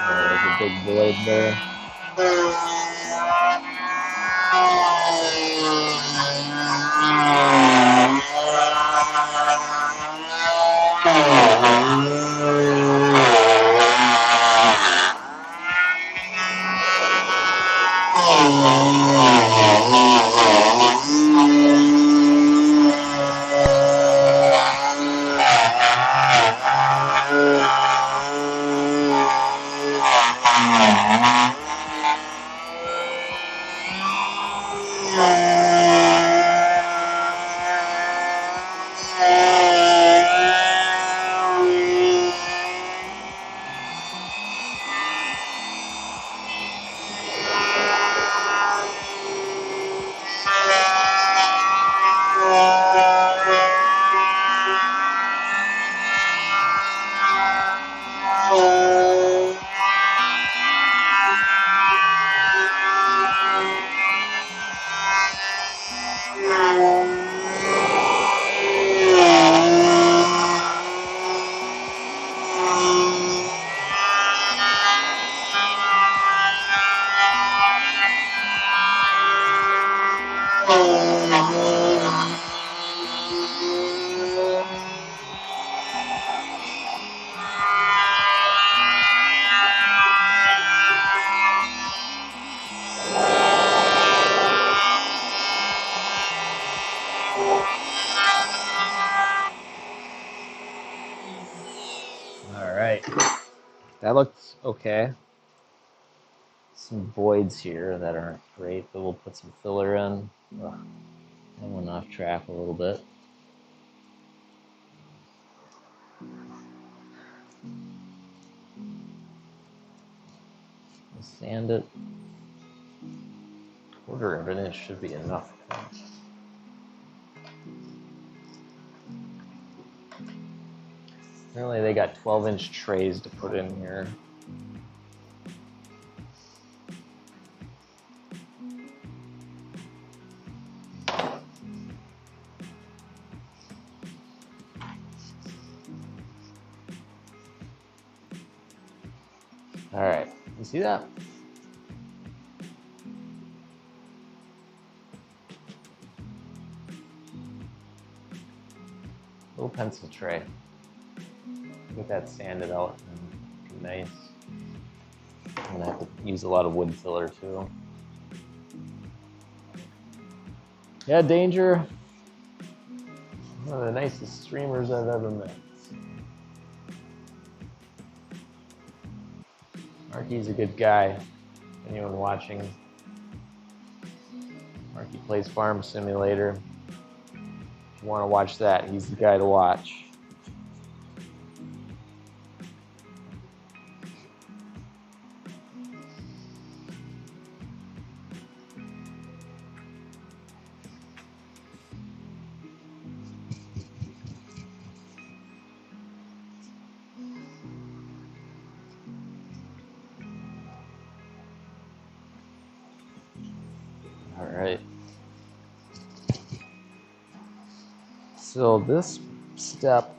There's a big void there. All right, that looks okay. Some voids here that aren't great, but we'll put some filler in. Ugh, I went off track a little bit. We'll sand it. 1/4 of an inch should be enough. Apparently they got 12-inch trays to put in here. All right, you see that? Little pencil tray. Get that sanded out and be nice. I'm gonna have to use a lot of wood filler too. Yeah, Danger. One of the nicest streamers I've ever met. Marky's a good guy. Anyone watching? Marky plays Farm Simulator. If you want to watch that, he's the guy to watch. All right. So this step,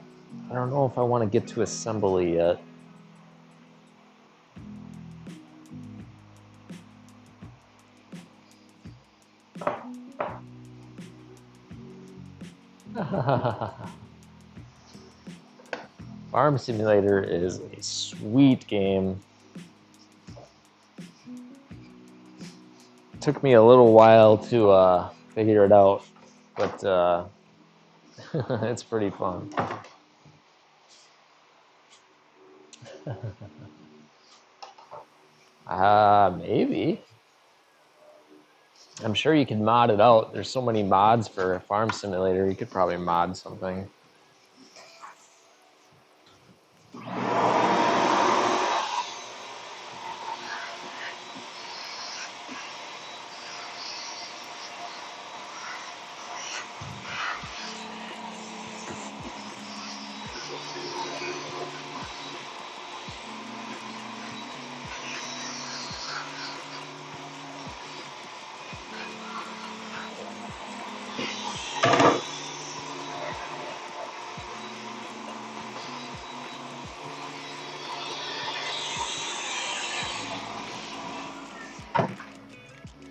I don't know if I want to get to assembly yet. Farm Simulator is a sweet game. Took me a little while to figure it out, but It's pretty fun. Maybe. I'm sure you can mod it out. There's so many mods for a farm simulator. You could probably mod something.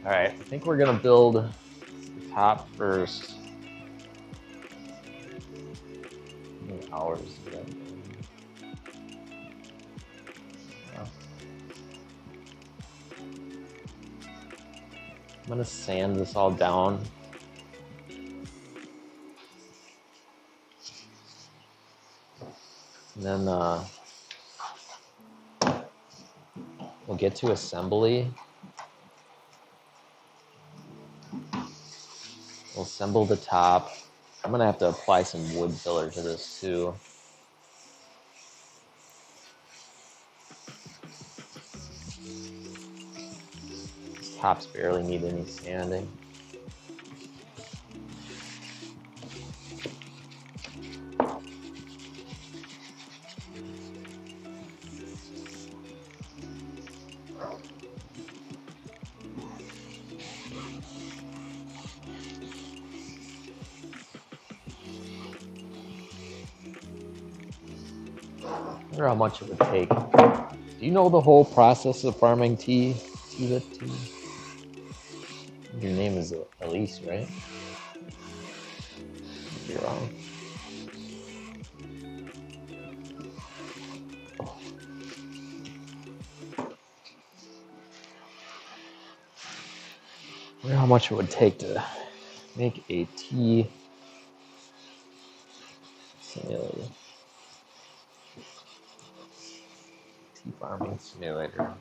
All right, I think we're gonna build the top first. How many hours is that? I'm gonna sand this all down. And then we'll get to assembly. We'll assemble the top. I'm gonna have to apply some wood filler to this too. These tops barely need any sanding. I wonder how much it would take. Do you know the whole process of farming tea? Your name is Elise, right? If you're wrong. I wonder how much it would take to make a tea simulator. Tea farming simulator.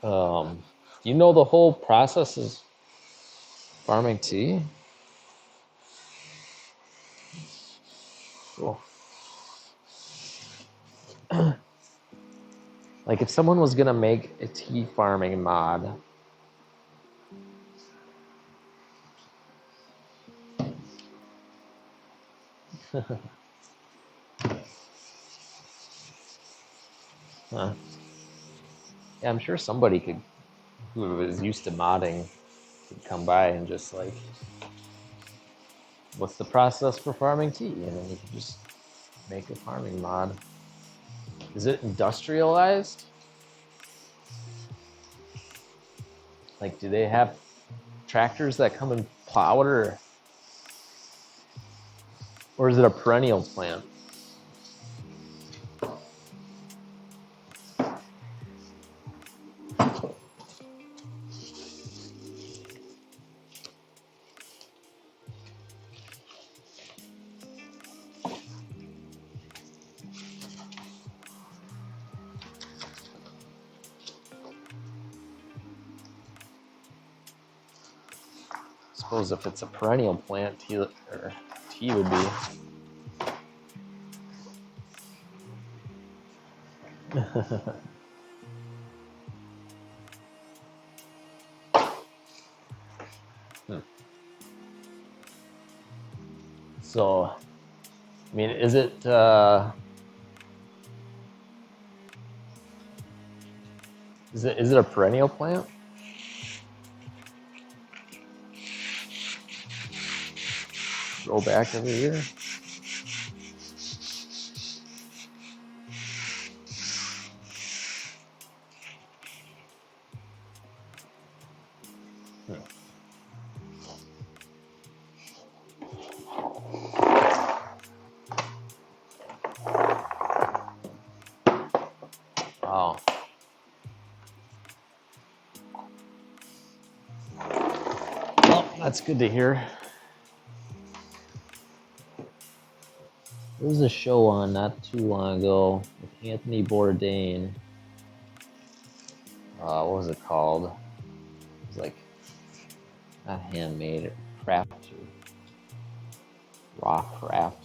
Do you know the whole process is farming tea? Cool. Like if someone was gonna make a tea farming mod, huh. Yeah, I'm sure somebody could, who was used to modding, could come by and just like, what's the process for farming tea? And then you could just make a farming mod. Is it industrialized? Like, do they have tractors that come and plow it, or is it a perennial plant? I suppose if it's a perennial plant, tea would be. So, I mean, is it is it a perennial plant? Grow back every year? Wow. Well, That's good to hear. There was a show on not too long ago with Anthony Bourdain. What was it called? It was like, not handmade, craft, raw craft.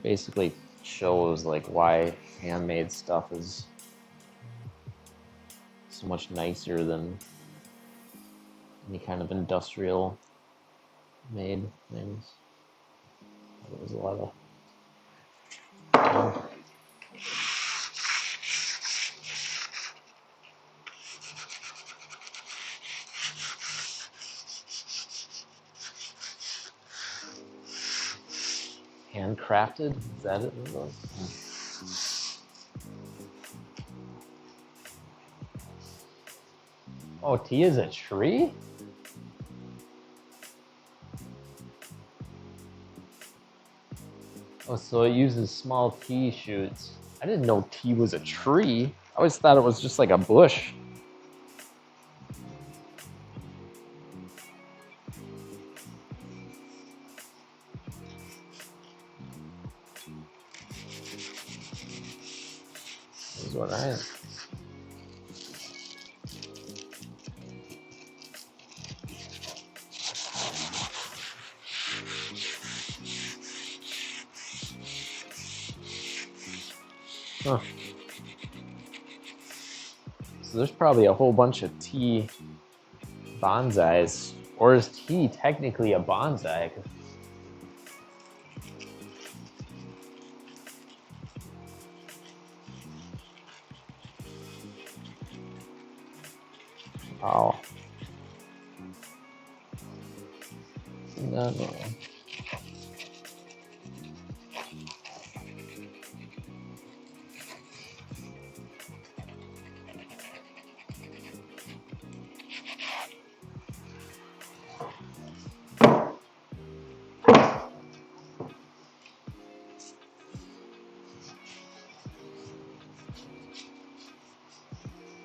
Basically shows like why handmade stuff is so much nicer than any kind of industrial made things. There was a lot of handcrafted. Is that it? Oh, tea is a tree? Oh, so it uses small tea shoots. I didn't know tea was a tree. I always thought it was just like a bush. This is what I... Huh. So there's probably a whole bunch of tea bonsais. Or is tea technically a bonsai? Wow. No.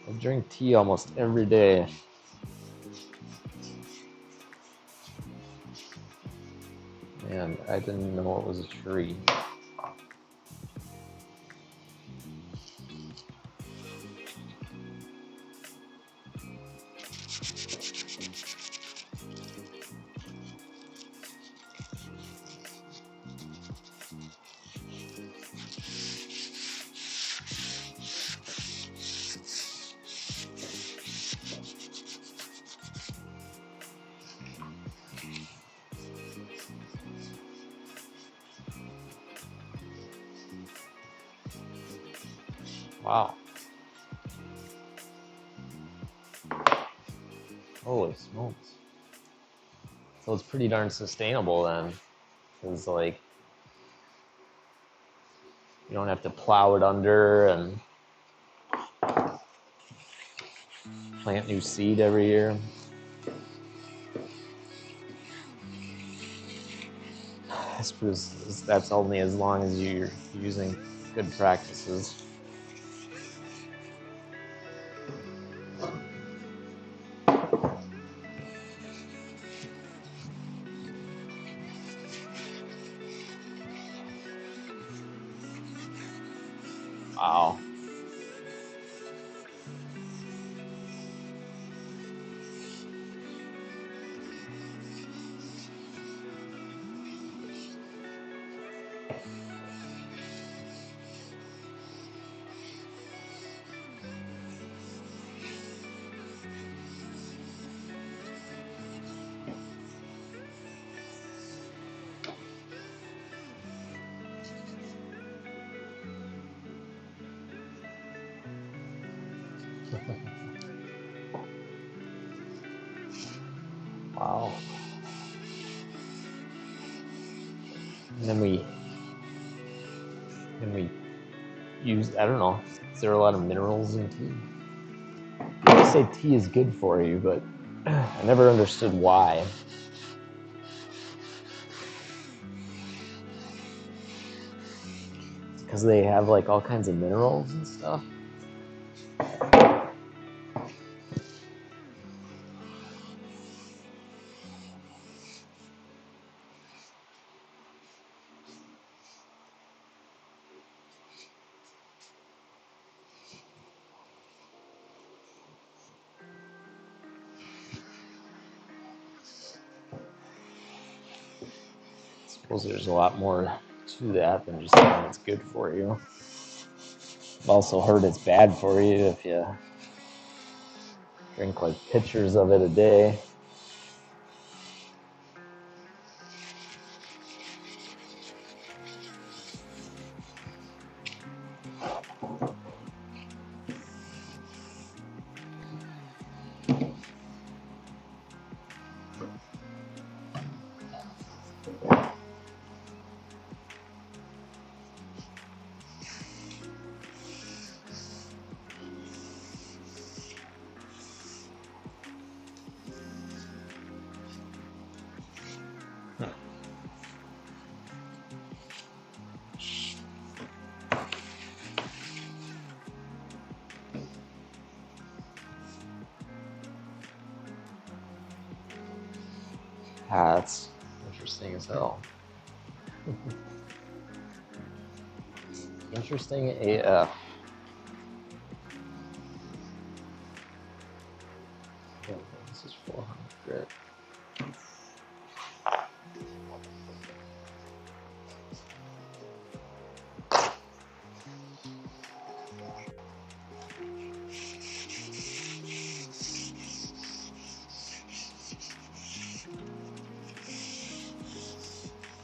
I drink tea almost every day. And I didn't know it was a tree. Wow. Holy smokes. So it's pretty darn sustainable then. Because, like, you don't have to plow it under and plant new seed every year. I suppose that's only as long as you're using good practices. Wow. Wow. And then we use, I don't know, is there a lot of minerals in tea? They say tea is good for you, but I never understood why. Because they have like all kinds of minerals and stuff. suppose there's a lot more to that than just saying it's good for you. I've also heard it's bad for you if you drink like pitchers of it a day. That's interesting as hell. Interesting AF. Oh, this is 400.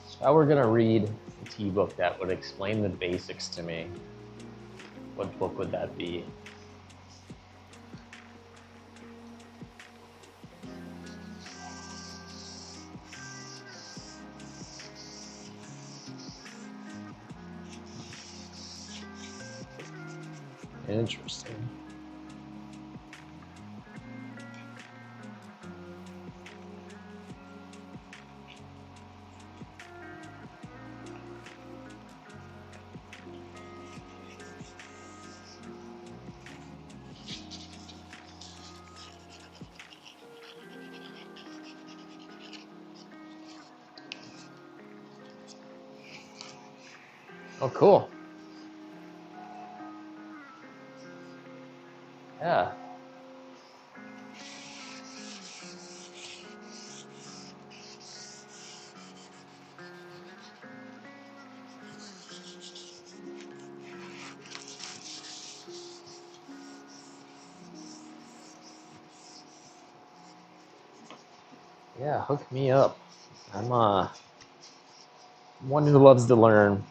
If I were gonna read a tea book that would explain the basics to me, what book would that be? Interesting. Oh, cool. Yeah. Yeah, hook me up. I'm one who loves to learn.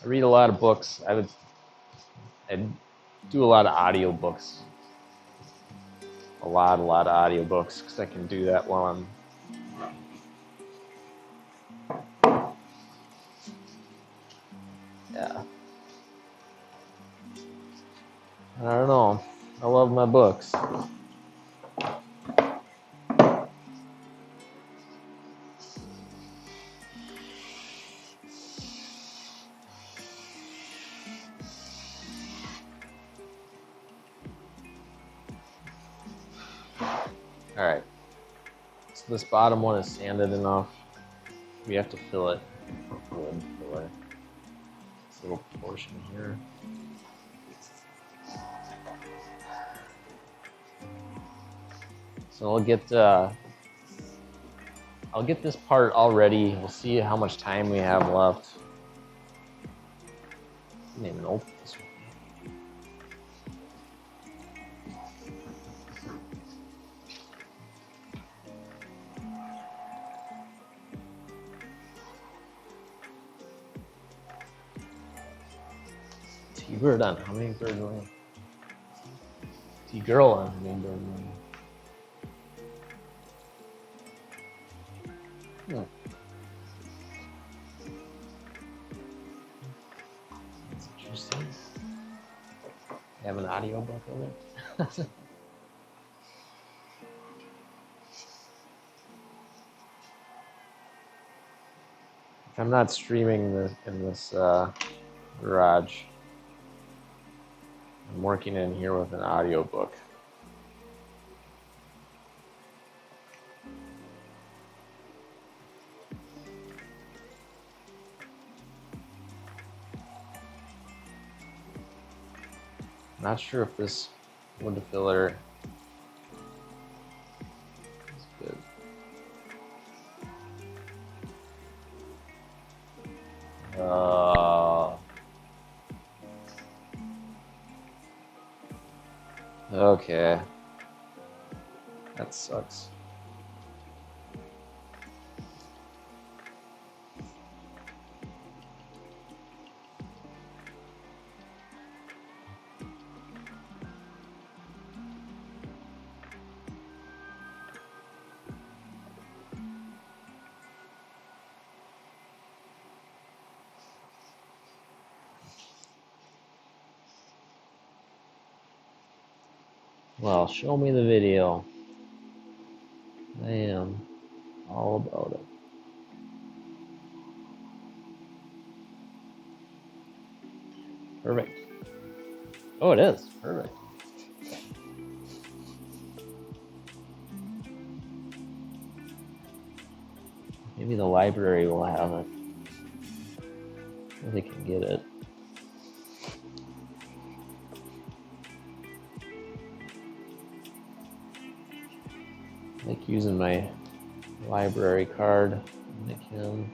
I read a lot of books. I do a lot of audiobooks. A lot of audiobooks because I can do that while I'm yeah. I don't know. I love my books. All right. So this bottom one is sanded enough. We have to fill it. Wood filler. This little portion here. So I'll get this part all ready. We'll see how much time we have left. I didn't even open this one. T-bird on hummingbird wing. T-girl on hummingbird wing. That's interesting. I have an audio book of it. I'm not streaming in this garage. I'm working in here with an audio book. Not sure if this wood filler is good. Okay. That sucks. Well, show me the video. I am all about it. Perfect. Oh, it is. Perfect. Maybe the library will have it. If they can get it. I like using my library card when I can.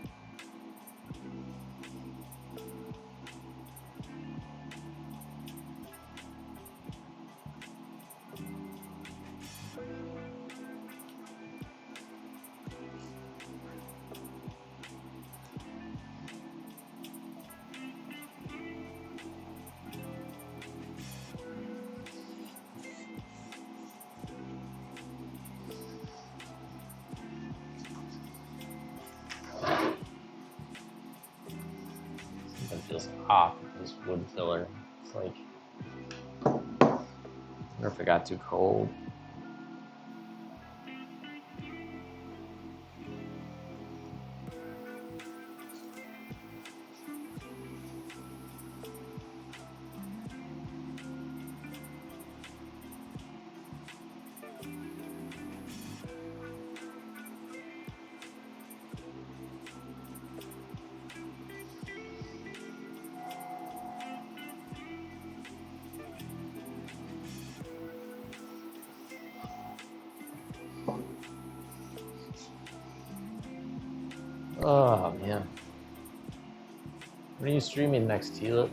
Something feels off with this wood filler. It's like, I wonder if it got too cold. Oh man. When are you streaming next, Tulip?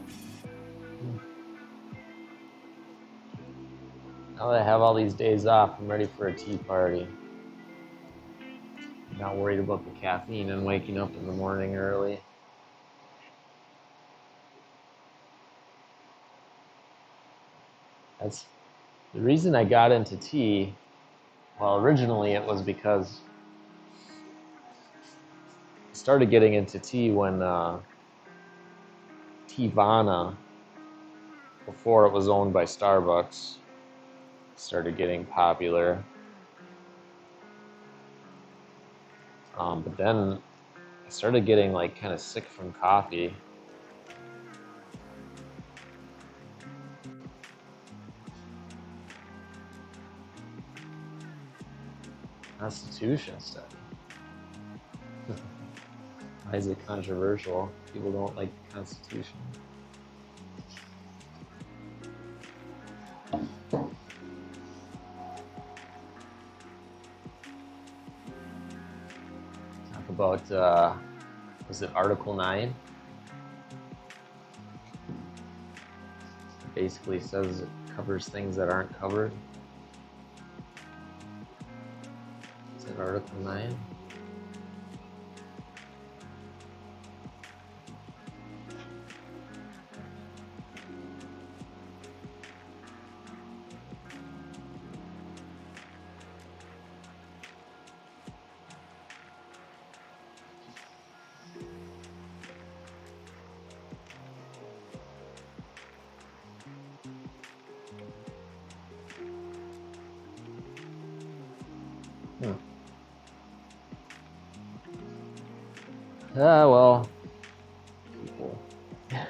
Now that I have all these days off, I'm ready for a tea party. I'm not worried about the caffeine and waking up in the morning early. That's the reason I got into tea. Well, originally it was because I started getting into tea when Teavana, before it was owned by Starbucks, started getting popular. But then I started getting like kind of sick from coffee. Constitution study. Why is it controversial? People don't like the Constitution. Talk about, was it Article 9? It basically says it covers things that aren't covered. Is it Article 9? Well, people. I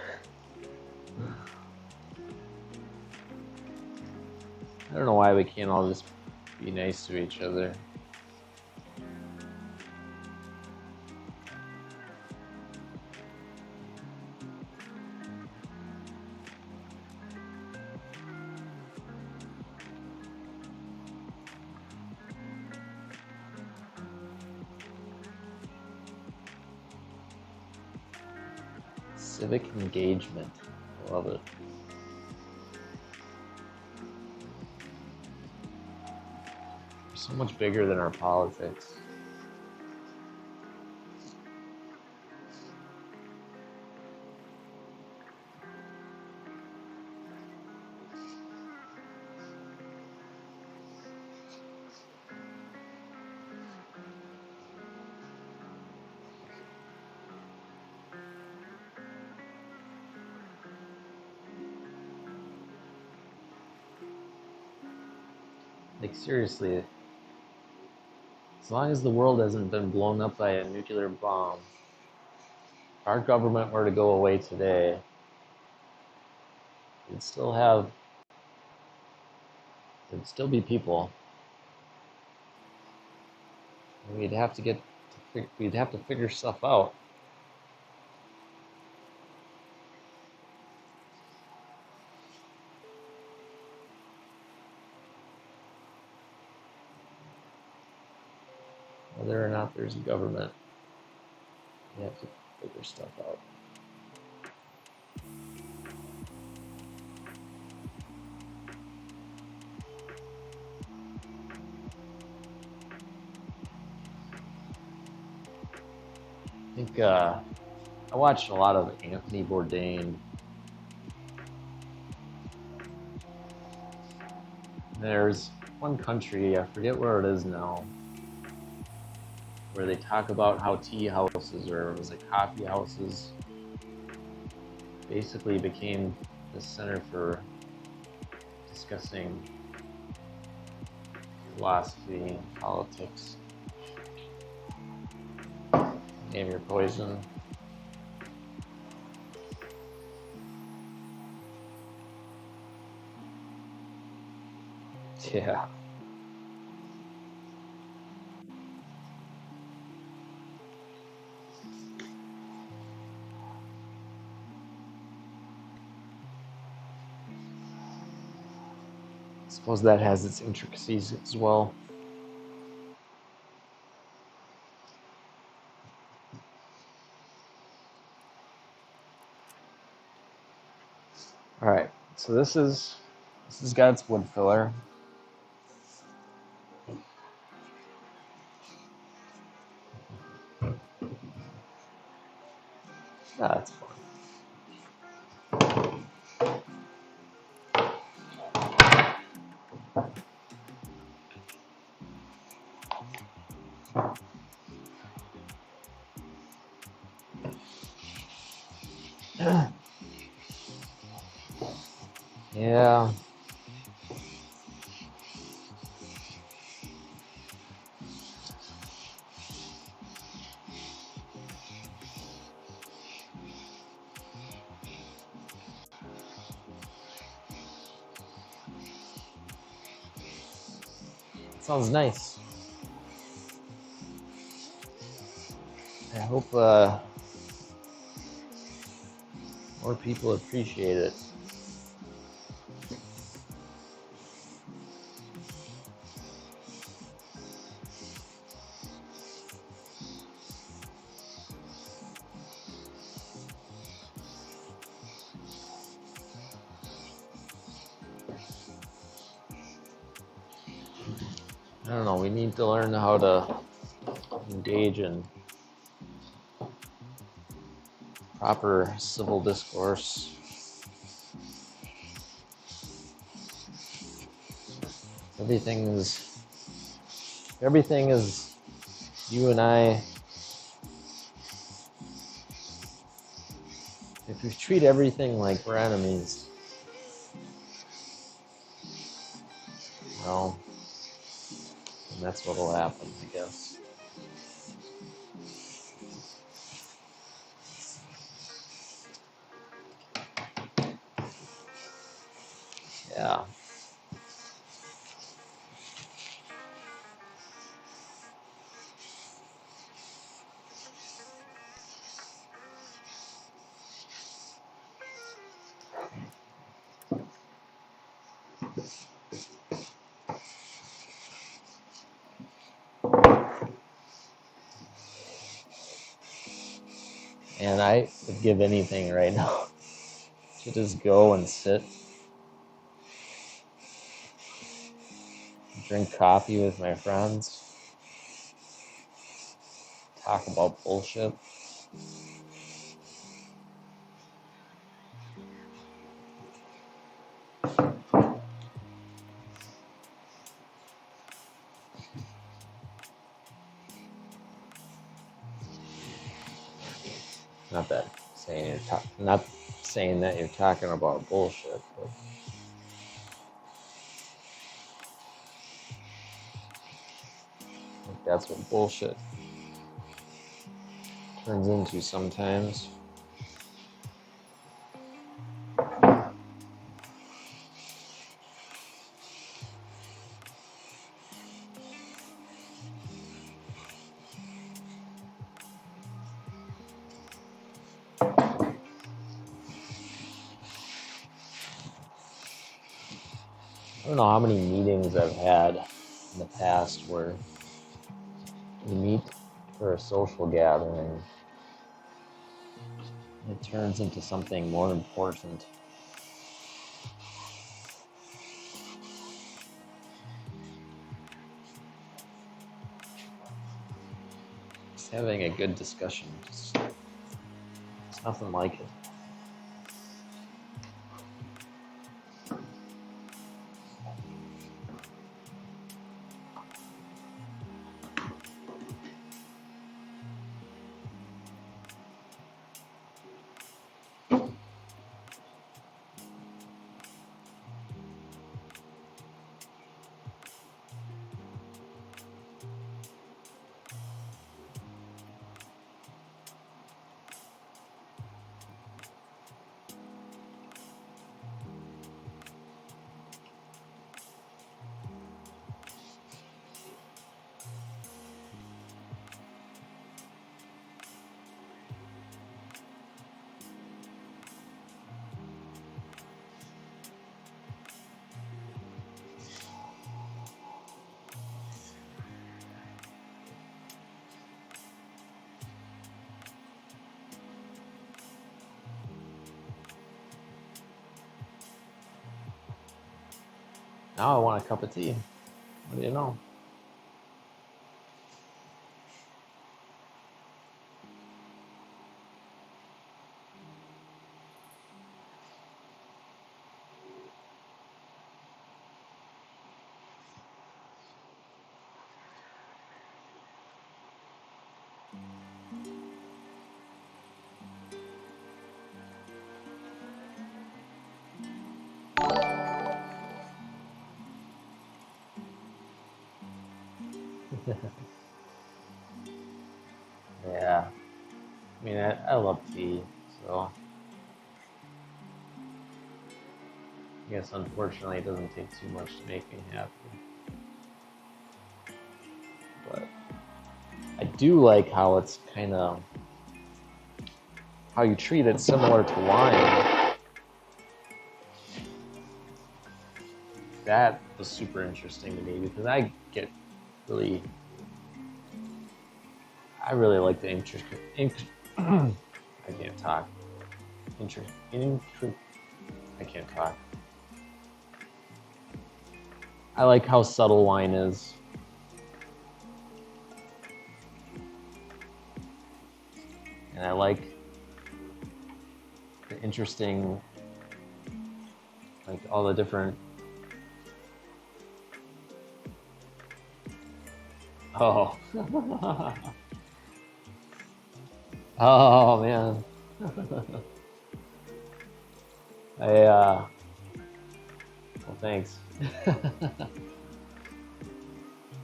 don't know why we can't all just be nice to each other. Civic engagement. I love it. so much bigger than our politics. Like, seriously, as long as the world hasn't been blown up by a nuclear bomb, if our government were to go away today, there'd still be people. And we'd have to figure stuff out. Whether or not there's a government, we have to figure stuff out. I think I watched a lot of Anthony Bourdain. There's one country, I forget where it is now, where they talk about how tea houses, or was it coffee houses, basically became the center for discussing philosophy, politics. Name your poison. Yeah. I suppose that has its intricacies as well. All right, so this is God's wood filler. That's fine. Yeah. Sounds nice. I hope more people appreciate it. I don't know, we need to learn how to engage in proper civil discourse. Everything is you and I. If we treat everything like we're enemies, well, and that's what'll happen, I guess. Yeah. And I would give anything right now to just go and sit, drink coffee with my friends, talk about bullshit. Not saying that you're talking about bullshit, but I think that's what bullshit turns into sometimes. I don't know how many meetings I've had in the past where we meet for a social gathering. It turns into something more important. Just having a good discussion. It's nothing like it. Now I want a cup of tea. What do you know? Yeah. I mean, I love tea, so I guess unfortunately it doesn't take too much to make me happy. But I do like how it's kind of, how you treat it similar to wine. That was super interesting to me because I really like the I can't talk. I can't talk. I like how subtle wine is. And I like the interesting, like all the different. Oh. Oh man. Well, thanks.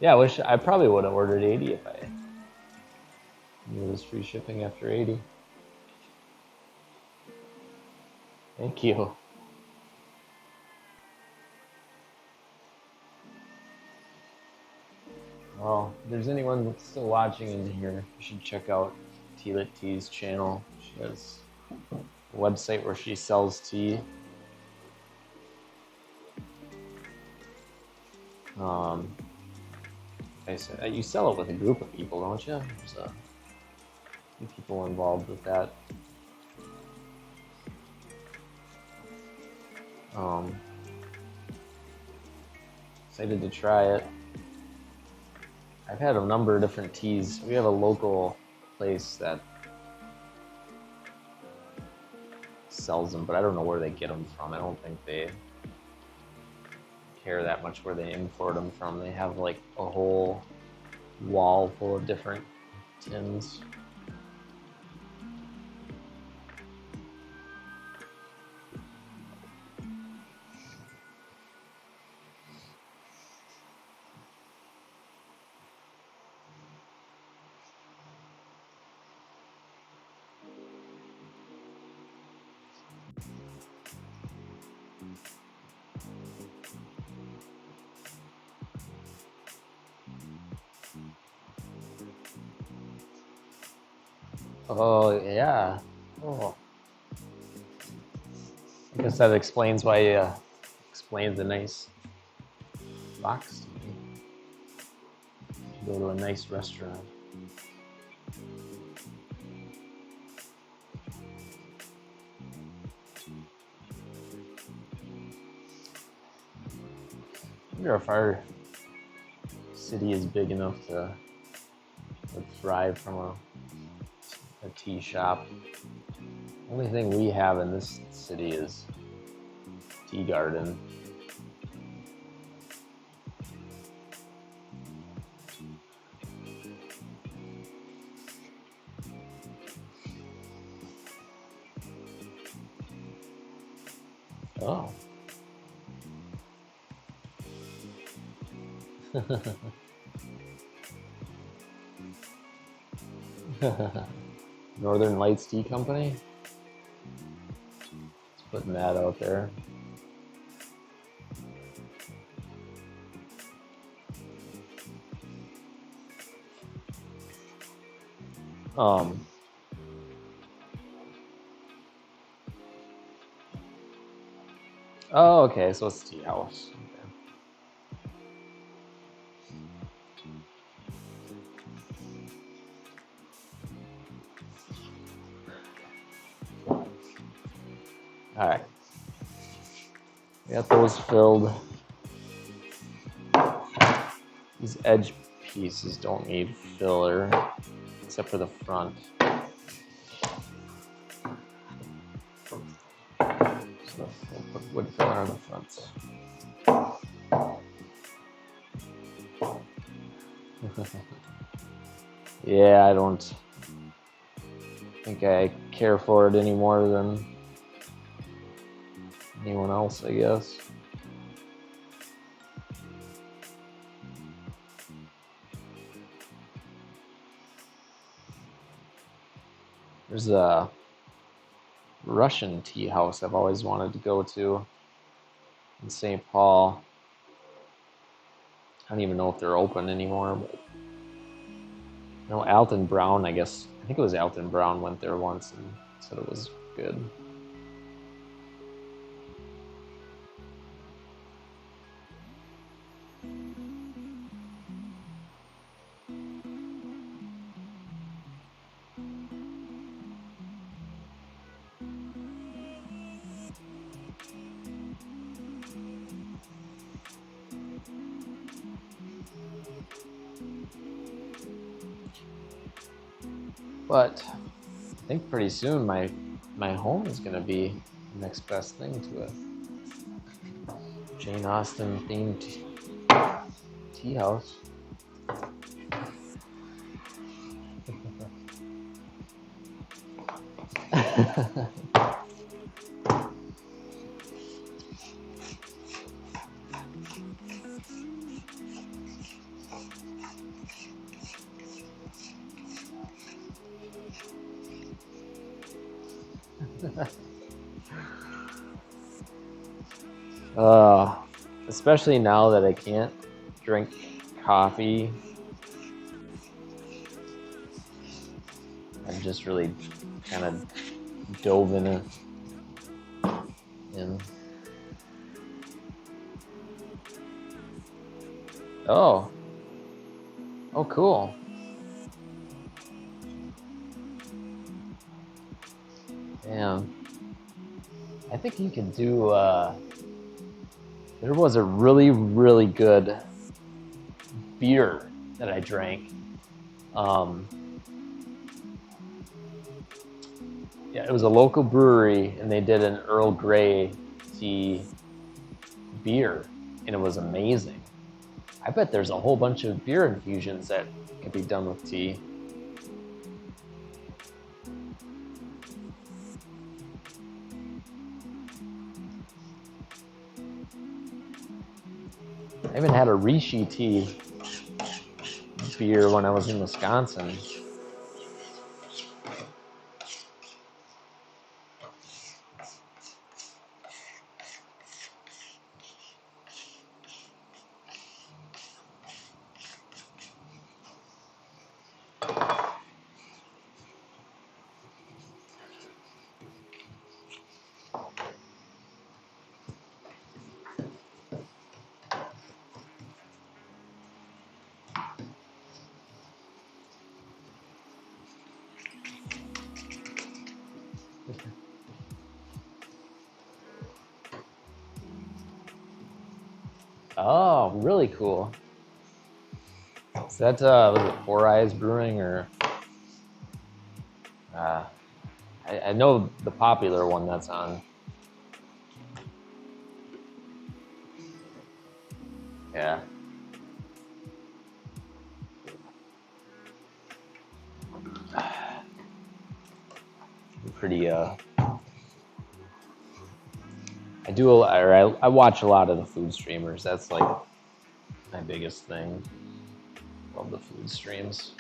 Yeah, I probably would have ordered 80 if I knew it was free shipping after 80. Thank you. Well, if there's anyone still watching in here, you should check out Lit Tea's channel. She has a website where she sells tea. I said you sell it with a group of people, don't you? There's a few people involved with that. Excited to try it. I've had a number of different teas. We have a local place that sells them, but I don't know where they get them from. I don't think they care that much where they import them from. They have like a whole wall full of different tins. Oh, yeah. Oh. I guess that explains why explains the nice box to me. Go to a nice restaurant. I wonder if our city is big enough to thrive from a tea shop. Only thing we have in this city is tea garden. Oh. Northern Lights Tea Company. Just putting that out there. Oh, okay, so it's tea house. Okay. All right, we got those filled. These edge pieces don't need filler, except for the front. So we'll put wood filler on the front. Yeah, I don't think I care for it any more than anyone else, I guess. There's a Russian tea house I've always wanted to go to in St. Paul. I don't even know if they're open anymore, but no, Alton Brown, I think it was Alton Brown went there once and said it was good. But I think pretty soon my home is gonna be the next best thing to a Jane Austen themed tea house. Especially now that I can't drink coffee, I've just really kind of dove in. Oh, cool. Damn. I think you could do, there was a really, really good beer that I drank. Yeah, it was a local brewery, and they did an Earl Grey tea beer, and it was amazing. I bet there's a whole bunch of beer infusions that could be done with tea. I even had a Rishi tea beer when I was in Wisconsin. Oh, really cool. Is that, was it Four Eyes Brewing, or? I know the popular one that's on. Yeah. Pretty, I watch a lot of the food streamers. That's like my biggest thing. Love the food streams.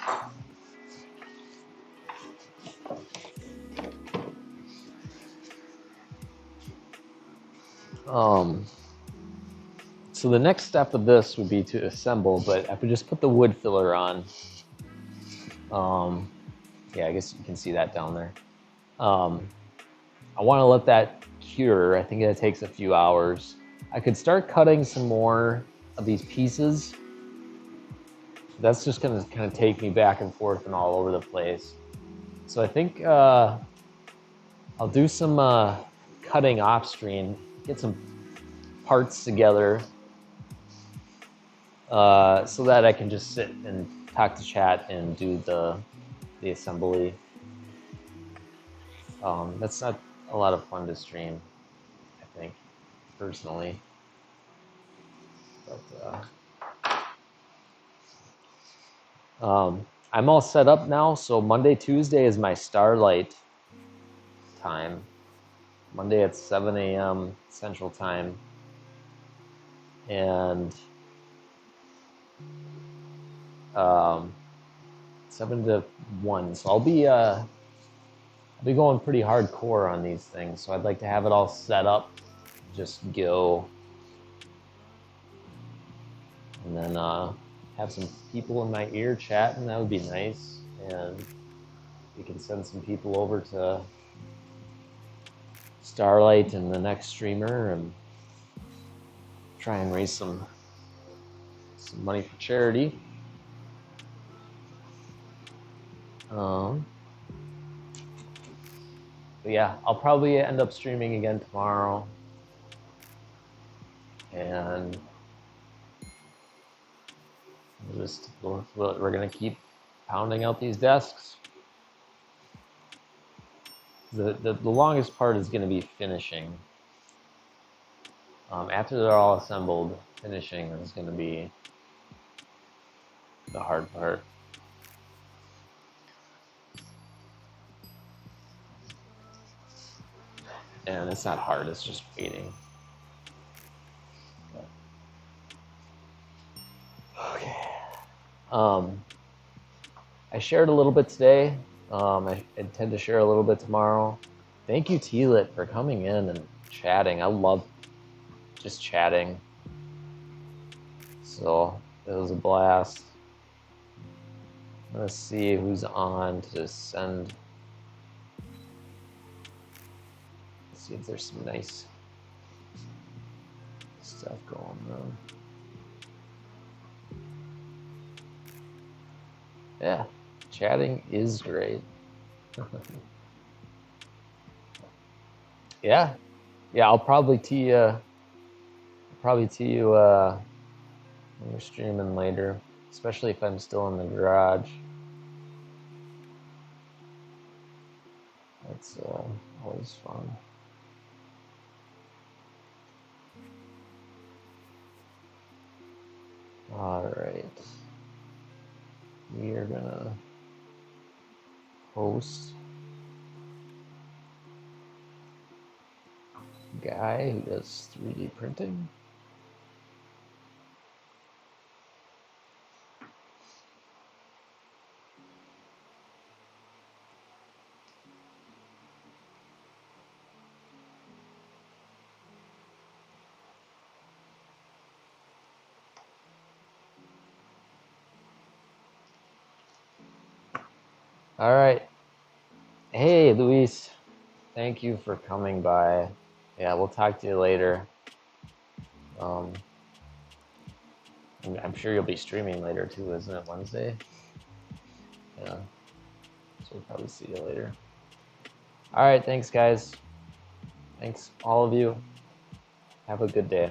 So the next step of this would be to assemble, but I would just put the wood filler on. Yeah, I guess you can see that down there. I want to let that cure. I think it takes a few hours. I could start cutting some more of these pieces. That's just going to kind of take me back and forth and all over the place. So I think I'll do some cutting off stream, get some parts together so that I can just sit and talk to chat and do the assembly. That's not a lot of fun to stream, I think, personally. But I'm all set up now, so Monday, Tuesday is my Starlight time. Monday at 7 a.m. Central Time. And 7 to 1. So I'll be going pretty hardcore on these things. So I'd like to have it all set up, just go, and then have some people in my ear chatting. That would be nice. And we can send some people over to Starlight and the next streamer and try and raise some money for charity. But yeah, I'll probably end up streaming again tomorrow. And we're gonna keep pounding out these desks. The longest part is gonna be finishing. After they're all assembled, finishing is gonna be the hard part. And it's not hard, it's just waiting. Okay. I shared a little bit today. I intend to share a little bit tomorrow. Thank you, T-Lit, for coming in and chatting. I love just chatting. So it was a blast. Let's see who's on to send. Let's see if there's some nice stuff going on. Yeah, chatting is great. Yeah, I'll probably tee you when you're streaming later. especially if I'm still in the garage. That's always fun. All right, we are gonna host a guy who does 3D printing. All right. Hey, Luis. Thank you for coming by. Yeah, we'll talk to you later. I'm sure you'll be streaming later too, isn't it Wednesday? Yeah. So we'll probably see you later. All right, thanks guys. Thanks all of you. Have a good day.